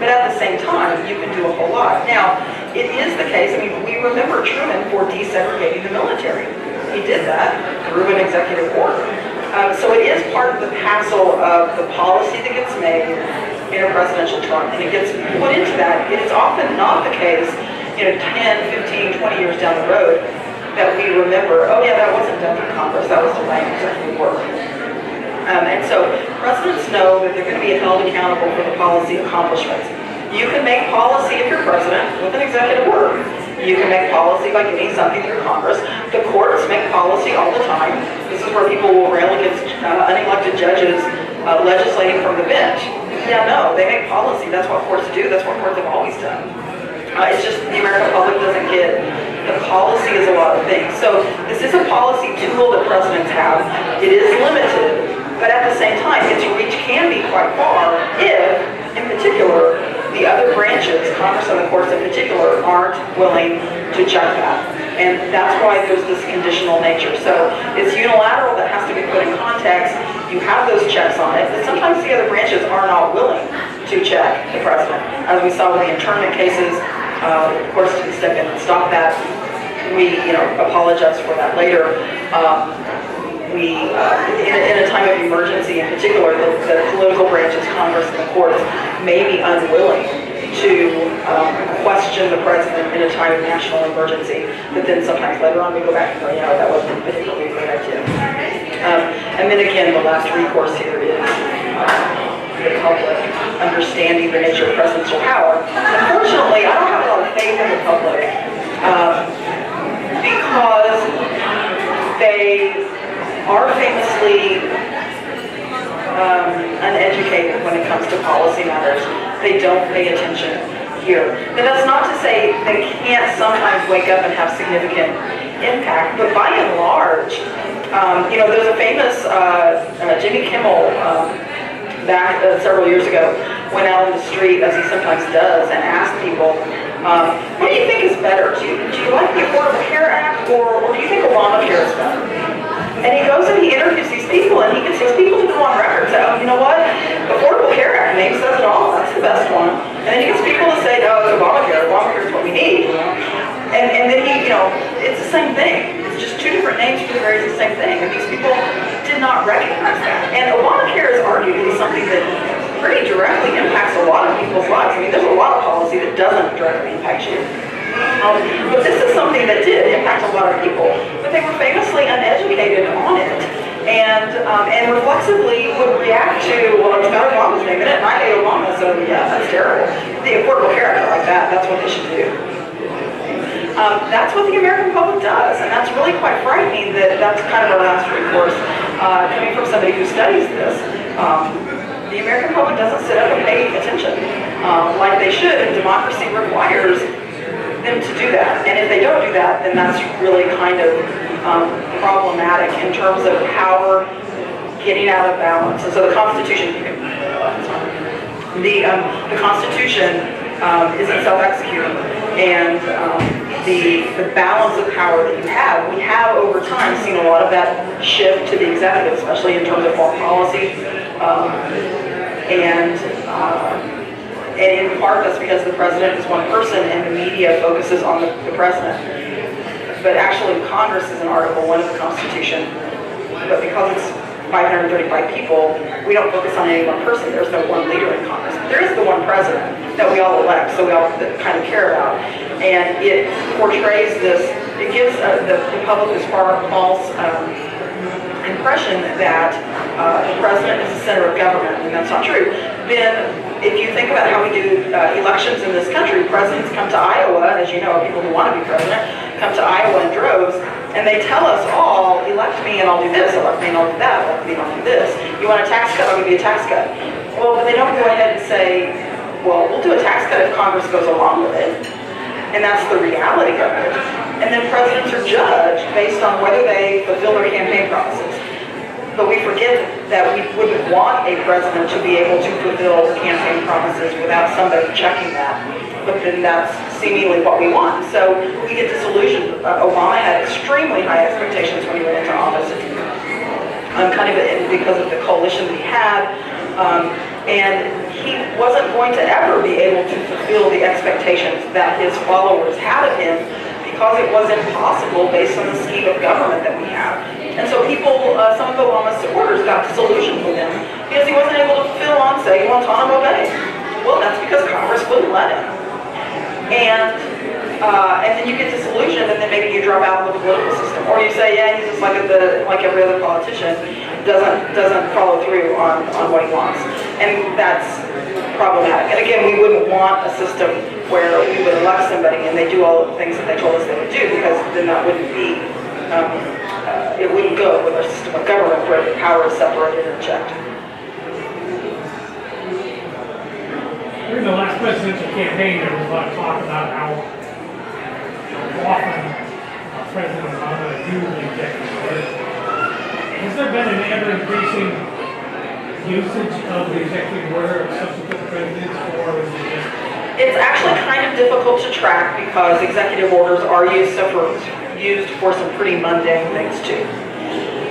Speaker 2: But at the same time, you can do a whole lot. Now, it is the case, we remember Truman for desegregating the military. He did that through an executive order. So it is part of the hassle of the policy that gets made, in a presidential term, and it gets put into that. It is often not the case, 10, 15, 20 years down the road, that we remember, oh yeah, that wasn't done through Congress, that was delaying executive work. And so presidents know that they're going to be held accountable for the policy accomplishments. You can make policy if you're president with an executive order. You can make policy by getting something through Congress. The courts make policy all the time. This is where people will rail against unelected judges legislating from the bench. Yeah, no, they make policy. That's what courts do. That's what courts have always done. It's just the American public doesn't get the policy is a lot of things. So this is a policy tool that presidents have. It is limited, but at the same time, its reach can be quite far if, in particular, the other branches, Congress and the courts in particular, aren't willing to check that. And that's why there's this conditional nature. So it's unilateral that has to be put in context. You have those checks on it, but sometimes the other branches are not willing to check the president. As we saw with the internment cases, the courts didn't step in and stop that. We, apologize for that later. In a time of emergency in particular, the political branches, Congress and the courts, may be unwilling to question the president in a time of national emergency, but then sometimes later on we go back and go, that wasn't particularly a great idea. And then again, the last recourse here is the public understanding the nature of presidential power. Unfortunately, I don't have a lot of faith in the public because they are famously uneducated when it comes to policy matters. They don't pay attention here. And that's not to say they can't sometimes wake up and have significant impact, but by and large, there's a famous Jimmy Kimmel back several years ago went out on the street, as he sometimes does, and asked people, what do you think is better? Do you like the Affordable Care Act, or do you think Obamacare is better? And he goes and he interviews these people, and he gets these people to go on record and say, you know what? Affordable Care Act name says it all. That's the best one. And then he gets people to say, no, it's Obamacare. Obamacare is what we need. And then he, it's the same thing. It's just two different names for the very same thing. And these people did not recognize that. And Obamacare is arguably something that pretty directly impacts a lot of people's lives. I mean, there's a lot of policy that doesn't directly impact you. But this is something that did impact a lot of people, but they were famously uneducated on it, and reflexively would react to, well, it's got Obama's name in it, and I hate Obama, so yeah, that's terrible. The Affordable Care Act like that, that's what they should do. That's what the American public does, and that's really quite frightening that that's kind of our last recourse, coming from somebody who studies this. The American public doesn't sit up and pay attention like they should, and democracy requires them to do that. And if they don't do that, then that's really kind of problematic in terms of power getting out of balance. And so the Constitution, the Constitution isn't self-executing, and the balance of power that you have, we have over time seen a lot of that shift to the executive, especially in terms of foreign policy, and in part that's because the president is one person and the media focuses on the president. But actually Congress is in Article 1 of the Constitution, but because it's 535 people, we don't focus on any one person. There's no one leader in Congress. There is the one president that we all elect, so we all kind of care about. And it portrays this, it gives the public this false impression that the president is the center of government, and that's not true. Then, if you think about how we do elections in this country, presidents come to Iowa, as you know, people who want to be president, come to Iowa in droves, and they tell us all, elect me and I'll do this, elect me and I'll do that, elect me and I'll do this. You want a tax cut, I'll give you a tax cut. Well, but they don't go ahead and say, well, we'll do a tax cut if Congress goes along with it. And that's the reality of it. And then presidents are judged based on whether they fulfill their campaign promises. But we forget that we wouldn't want a president to be able to fulfill campaign promises without somebody checking that. But then that's seemingly what we want. So we get disillusioned. Obama had extremely high expectations when he went into office, kind of because of the coalition that he had. And he wasn't going to ever be able to fulfill the expectations that his followers had of him because it was impossible based on the scheme of government that we have. And so people, some of Obama's supporters got disillusioned with him because he wasn't able to fulfill on say Guantanamo Bay. Well, that's because Congress wouldn't let him. And then you get disillusioned, and then maybe you drop out of the political system, or you say, yeah, he's just like every other politician, doesn't follow through on what he wants, and that's problematic. And again, we wouldn't want a system where we would elect somebody and they do all the things that they told us they would do, because then that wouldn't be, it wouldn't go with our system of government where the power is separated and checked.
Speaker 3: During the last presidential campaign, there was a lot of talk about how often President Obama used the executive order. Has there been an ever-increasing usage of the executive order of subsequent presidents, or is it just...
Speaker 2: It's actually kind of difficult to track because executive orders are used for some pretty mundane things too.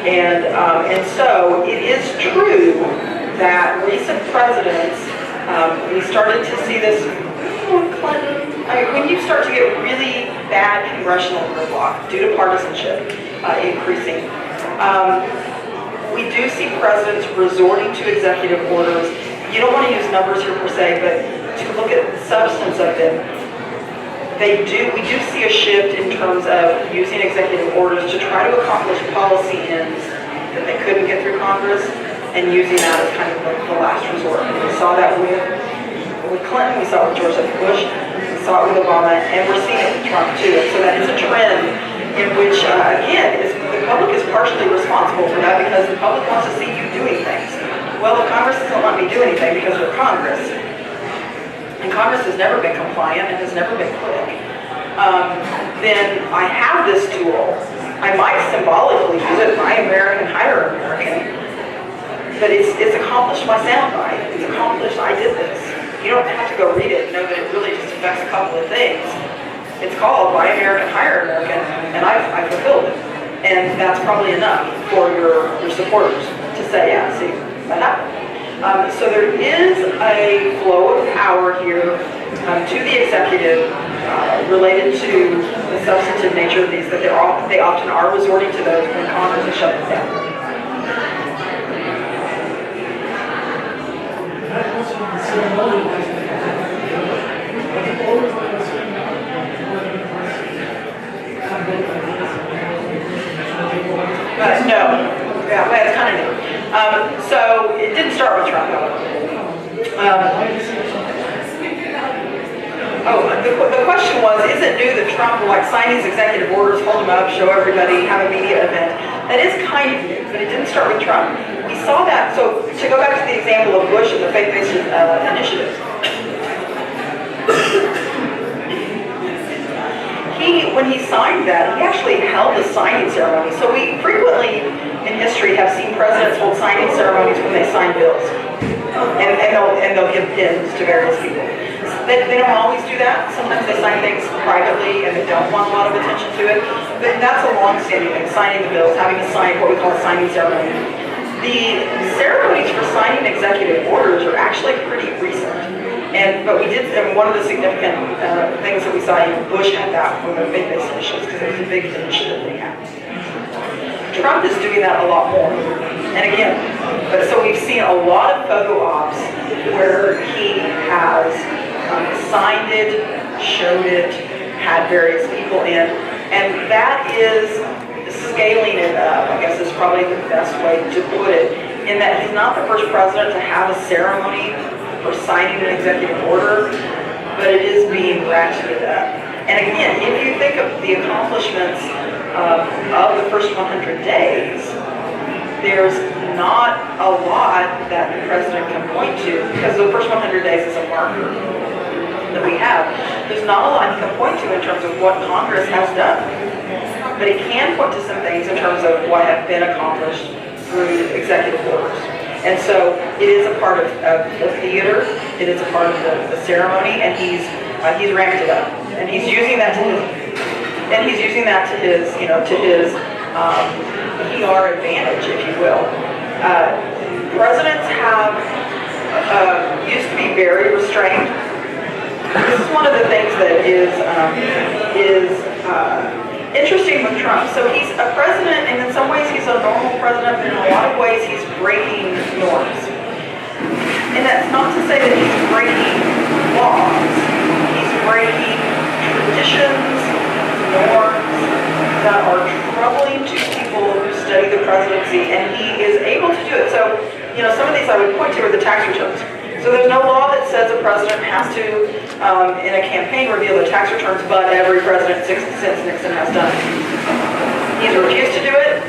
Speaker 2: And so it is true that recent presidents, we started to see this, Clinton, when you start to get really bad congressional gridlock due to partisanship increasing, we do see presidents resorting to executive orders. You don't want to use numbers here per se, but to look at the substance of them, we do see a shift in terms of using executive orders to try to accomplish policy ends that they couldn't get through Congress, and using that as kind of the last resort. And we saw that with Clinton, we saw it with George W. Bush, we saw it with Obama, and we're seeing it with Trump too. And so that is a trend in which, again, the public is partially responsible for that, because the public wants to see you doing things. Well, if Congress doesn't let me do anything because we're Congress, and Congress has never been compliant and has never been quick, then I have this tool. I might symbolically use it, buy American, hire American, but it's accomplished my soundbite. It's accomplished, I did this. You don't have to go read it and know that it really just affects a couple of things. It's called Buy American, Hire American, and I fulfilled it. And that's probably enough for your supporters to say, yeah, see, that happened. So there is a flow of power here to the executive related to the substantive nature of these, that they often are resorting to those when Congress is shutting down. No. Yeah, well, it's kind of new. So it didn't start with Trump, however. The question was, is it new that Trump will sign these executive orders, hold them up, show everybody, have a media event? That is kind of new, but it didn't start with Trump. We saw that. So to go back to the example of Bush and the faith-based initiatives, when he signed that, he actually held a signing ceremony. So we frequently in history have seen presidents hold signing ceremonies when they sign bills, and they'll give pins to various people. They don't always do that. Sometimes they sign things privately and they don't want a lot of attention to it. But that's a long-standing thing, signing the bills, having a sign, what we call a signing ceremony. The ceremonies for signing executive orders are actually pretty recent. But we did, and one of the significant things that we saw, Bush had that for the faith-based initiatives, because it was a big initiative they had. Trump is doing that a lot more. And again, so we've seen a lot of photo ops where he has signed it, showed it, had various people in, and that is scaling it up, I guess is probably the best way to put it, in that he's not the first president to have a ceremony for signing an executive order, but it is being ratcheted up. And again, if you think of the accomplishments of the first 100 days, there's not a lot that the president can point to, because the first 100 days is a marker that we have. There's not a lot he can point to in terms of what Congress has done, but he can point to some things in terms of what have been accomplished through executive orders. And so it is a part of the theater, it is a part of the ceremony, and he's ramped it up, and he's using that to his, PR advantage, if you will. Presidents have used to be very restrained. This is one of the things that is interesting with Trump. So he's a president, and in some ways he's a normal president, but in a lot of ways he's breaking norms. In that That's not to say that he's breaking laws. He's breaking traditions, norms that are troubling to people who study the presidency, and he is able to do it. So, some of these I would point to are the tax returns. So there's no law that says a president has to, in a campaign, reveal their tax returns, but every president since Nixon has done it. He's refused to do it.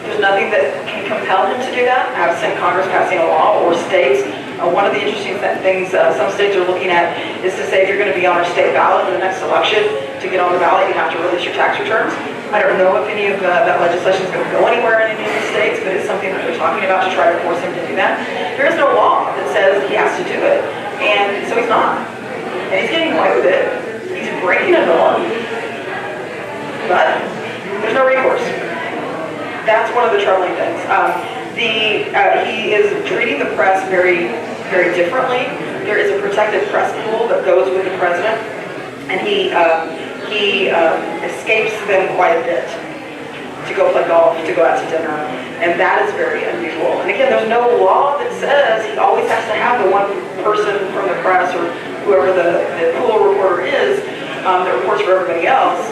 Speaker 2: There's nothing that can compel him to do that, absent Congress passing a law or states. One of the interesting things some states are looking at is to say if you're going to be on our state ballot in the next election, to get on the ballot, you have to release your tax returns. I don't know if any of that legislation is going to go anywhere in any of the states, but it's something that they're talking about to try to force him to do that. There is no law that says he has to do it, and so he's not. And he's getting away with it. He's breaking a norm, but there's no recourse. That's one of the troubling things. He is treating the press very, very differently. There is a protected press pool that goes with the president, and he escapes them quite a bit to go play golf, to go out to dinner, and that is very unusual. And again, there's no law that says he always has to have the one person from the press or whoever the pool reporter is that reports for everybody else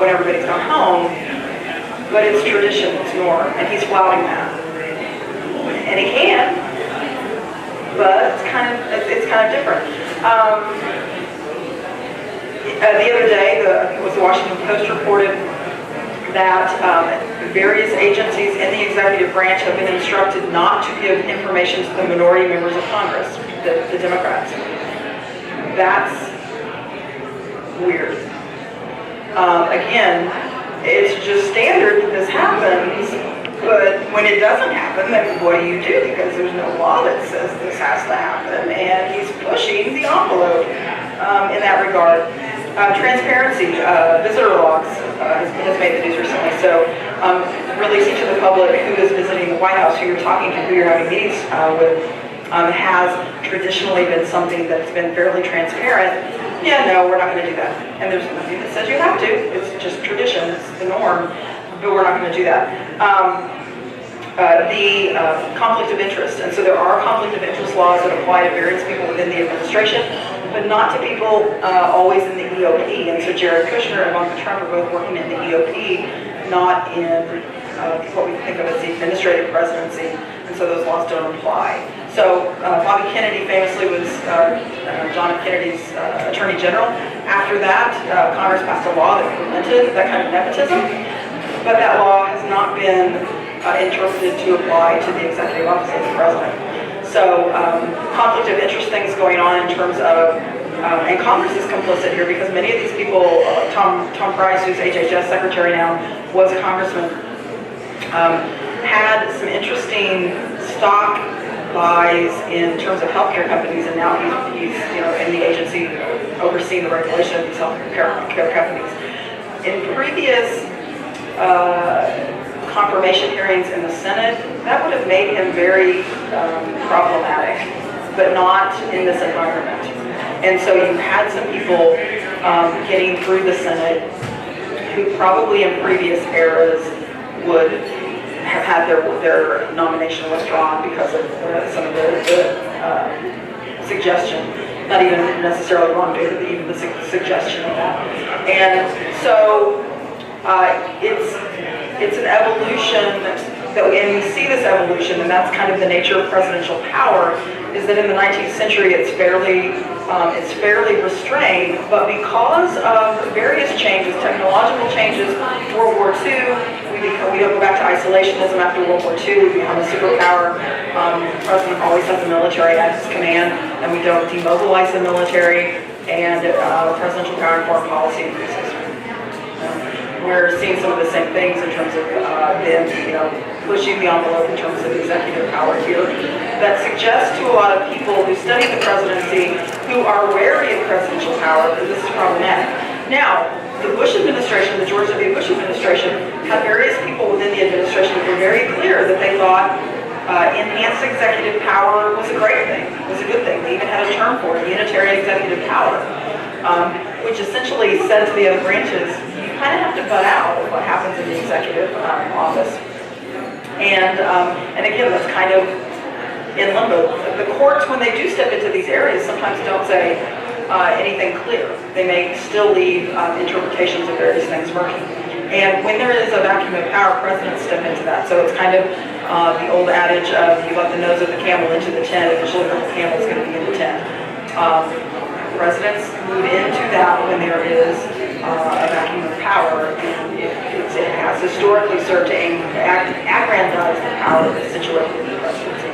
Speaker 2: when everybody's gone home. But it's tradition, it's norm, and he's flouting that. And he can, but it's kind of different. The other day, it was the Washington Post reported that various agencies in the executive branch have been instructed not to give information to the minority members of Congress, the Democrats. That's weird. Again, it's just standard that this happens, but when it doesn't happen, then what do you do? Because there's no law that says this has to happen, and he's pushing the envelope in that regard. Transparency, visitor logs has made the news recently, so releasing to the public who is visiting the White House, who you're talking to, who you're having meetings with, has traditionally been something that's been fairly transparent. Yeah, no, we're not going to do that. And there's nothing that says you have to. It's just tradition. It's the norm. But we're not going to do that. The conflict of interest. And so there are conflict of interest laws that apply to various people within the administration, but not to people always in the EOP. And so Jared Kushner and Ivanka Trump are both working in the EOP, not in what we think of as the administrative presidency. And so those laws don't apply. So Bobby Kennedy famously was John F. Kennedy's Attorney General. After that, Congress passed a law that prevented that kind of nepotism, but that law has not been interpreted to apply to the executive office of the president. So conflict of interest things going on in terms of, and Congress is complicit here because many of these people, Tom Price, who's HHS secretary now, was a congressman, had some interesting stock buys in terms of healthcare companies, and now he's in the agency overseeing the regulation of these healthcare companies. In previous confirmation hearings in the Senate, that would have made him very problematic, but not in this environment. And so you had some people getting through the Senate who probably in previous eras would have had their nomination withdrawn because of some of the suggestion, not even necessarily wrongdoing, but even the suggestion of that. And so it's an evolution and we see this evolution, and that's kind of the nature of presidential power, is that in the 19th century it's fairly restrained, but because of various changes, technological changes, World War II, we don't go back to isolationism after World War II, we become a superpower. The president always has the military at his command, and we don't demobilize the military, and presidential power and foreign policy increases. We're seeing some of the same things in terms of them, pushing the envelope in terms of executive power here. That suggests to a lot of people who study the presidency, who are wary of presidential power, that this is problematic. Now, the Bush administration, the George W. Bush administration, had various people within the administration that were very clear that they thought enhanced executive power was a great thing, was a good thing. They even had a term for it, unitary executive power, which essentially said to the other branches, you kind of have to butt out of what happens in the executive office. And again, that's kind of in limbo the courts, when they do step into these areas, sometimes don't say anything clear. They may still leave interpretations of various things murky. And when there is a vacuum of power, presidents step into that. So it's kind of the old adage of you let the nose of the camel into the tent, eventually the camel is going to be in the tent. Presidents move into that when there is a vacuum of power, and it has historically served to aggrandize the power that's situated in the presidency,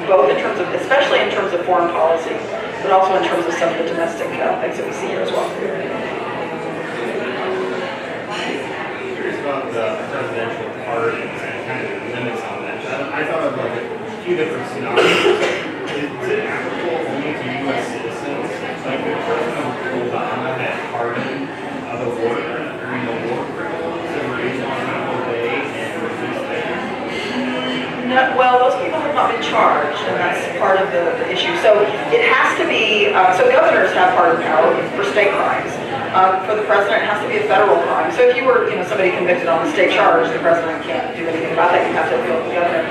Speaker 2: both in terms of, especially in terms of foreign policy, but also in terms of some of the domestic things that we see here as well.
Speaker 4: About the presidential pardon and kind of the limits on that. I thought of like a few different scenarios. Is it applicable only to U.S. citizens? Like the President Obama had pardoned the war during the war criminals that were able to obey and release them?
Speaker 2: No, well, those people have not been charged, and that's part of the issue. So it has to be, so governors have pardon power for state crimes. For the president, it has to be a federal crime. So if you were, somebody convicted on a state charge, the president can't do anything about that. You have to appeal to the governor.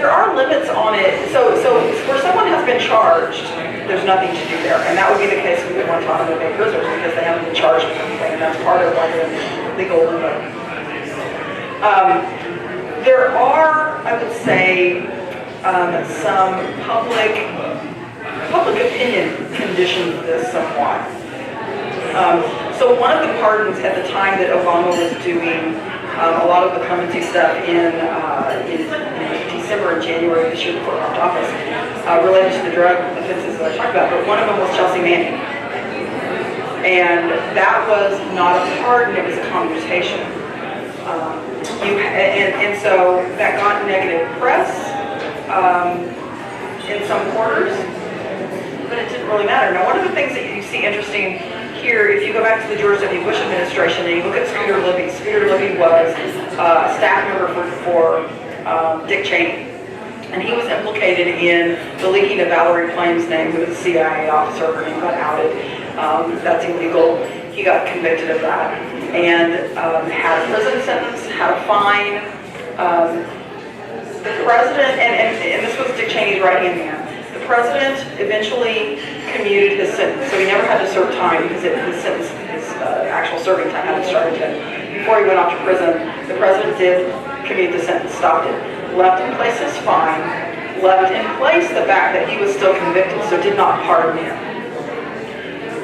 Speaker 2: There are limits on it. So where someone has been charged, there's nothing to do there, and that would be the case with the Guantanamo Bay prisoners because they haven't been charged with anything, and that's part of why they're in legal limbo. There are, I would say, some public opinion conditions this somewhat. So one of the pardons at the time that Obama was doing a lot of the clemency stuff in December and January this year before he left office, related to the drug offenses that I talked about, but one of them was Chelsea Manning. And that was not a pardon, it was a commutation. And so that got negative press in some quarters, but it didn't really matter. Now, one of the things that you see interesting here, if you go back to the George W. Bush administration and you look at Scooter Libby, Scooter Libby was a staff member for Dick Cheney. And he was implicated in the leaking of Valerie Plame's name, who was a CIA officer. Her name got outed. That's illegal. He got convicted of that. And had a prison sentence, had a fine. The president, and this was Dick Cheney's right-hand man, the president eventually commuted his sentence. So he never had to serve time because his sentence, his actual serving time hadn't started yet. Before he went off to prison, the president did commute the sentence, stopped it, left in place his fine, left in place the fact that he was still convicted, so did not pardon him.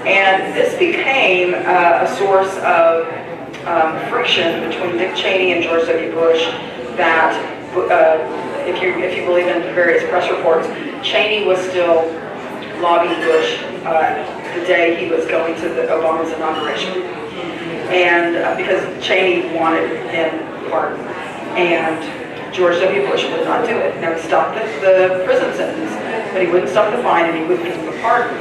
Speaker 2: And this became a source of friction between Dick Cheney and George W. Bush that, if you believe in various press reports, Cheney was still lobbying Bush the day he was going to Obama's inauguration. And because Cheney wanted him pardoned. And George W. Bush would not do it. Now, he stopped the prison sentence, but he wouldn't stop the fine and he wouldn't give him a pardon.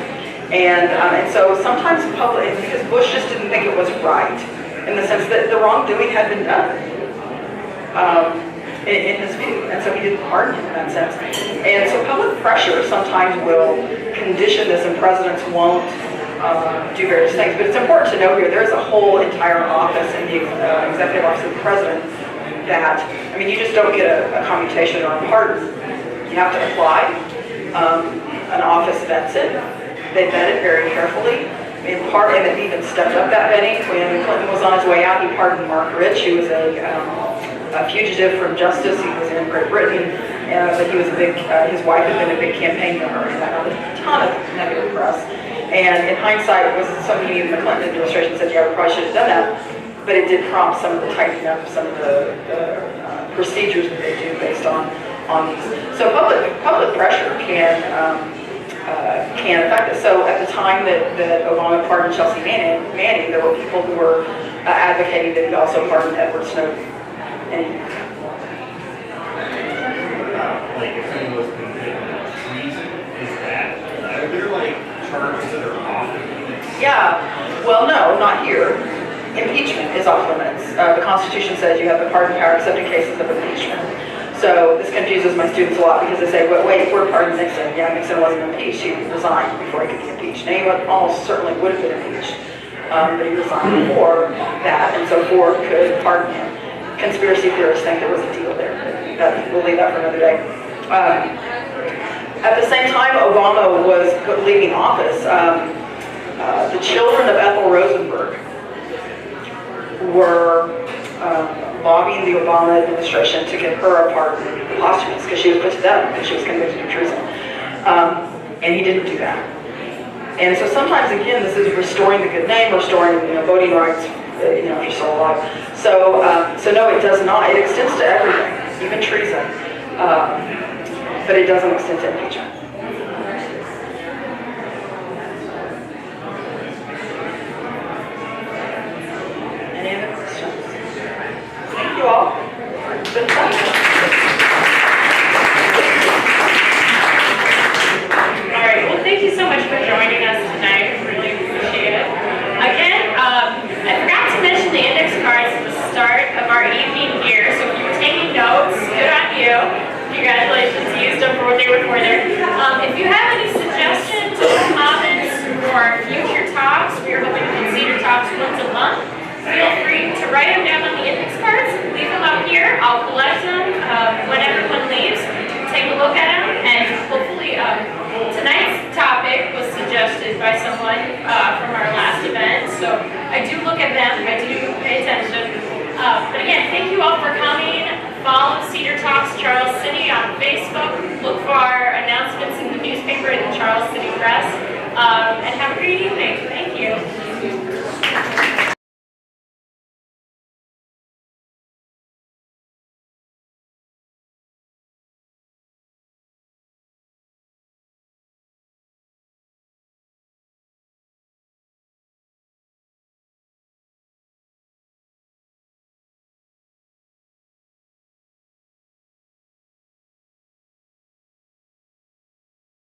Speaker 2: And so sometimes public, because Bush just didn't think it was right, in the sense that the wrongdoing had been done, in his view, and so he didn't pardon him in that sense. And so public pressure sometimes will condition this, and presidents won't do various things. But it's important to know here, there's a whole entire office in the executive office of the president that, you just don't get a commutation or a pardon. You have to apply. An office vets it. They vet it very carefully. And it even stepped up that vetting. When Clinton was on his way out, he pardoned Mark Rich. He was a fugitive from justice. He was in Great Britain, but he was his wife had been a big campaign member, and that got a ton of negative press. And in hindsight, it was something even the Clinton administration said, yeah, we probably should have done that. But it did prompt some of the tightening up of some of the procedures that they do based on these. So public pressure can affect it. So at the time that Obama pardoned Chelsea Manning, there were people who were advocating that he also pardon Edward Snowden. And
Speaker 4: like if someone was convicted of treason, are there charges that are off limits?
Speaker 2: yeah, well, no, not here. Impeachment is off limits. The Constitution says you have the pardon power except in cases of impeachment. So this confuses my students a lot because they say, well, wait, we're pardoning Nixon. Yeah, Nixon wasn't impeached. He resigned before he could be impeached. Now, he almost certainly would have been impeached, but he resigned before that, and so Ford could pardon him. Conspiracy theorists think there was a deal there. We'll leave that for another day. At the same time Obama was leaving office, the children of Ethel Rosenberg were lobbying the Obama administration to give her a pardon posthumous because she was put to death and she was convicted of treason. And he didn't do that. And so sometimes, again, this is restoring the good name, restoring voting rights, if you're still alive. So no, it does not. It extends to everything, even treason, but it doesn't extend to impeachment. Any other questions? Thank you all. It's been fun.
Speaker 1: All right, well, thank you so much for joining us tonight. Really appreciate it. Again, I forgot to mention the index cards at the start of our evening here, so if you were taking notes, good on you. Congratulations, you used them for what they were for there. If you have any suggestions or comments for future talks, we are hoping to do Cedar Talks once a month. Feel free to write them down on the index cards, leave them up here. I'll collect them when everyone leaves. Take a look at them, and hopefully tonight's topic was suggested by someone from our last event, so I do look at them, I do pay attention. But again, thank you all for coming. Follow Cedar Talks Charles City on Facebook. Look for our announcements in the newspaper in the Charles City Press. And have a great evening.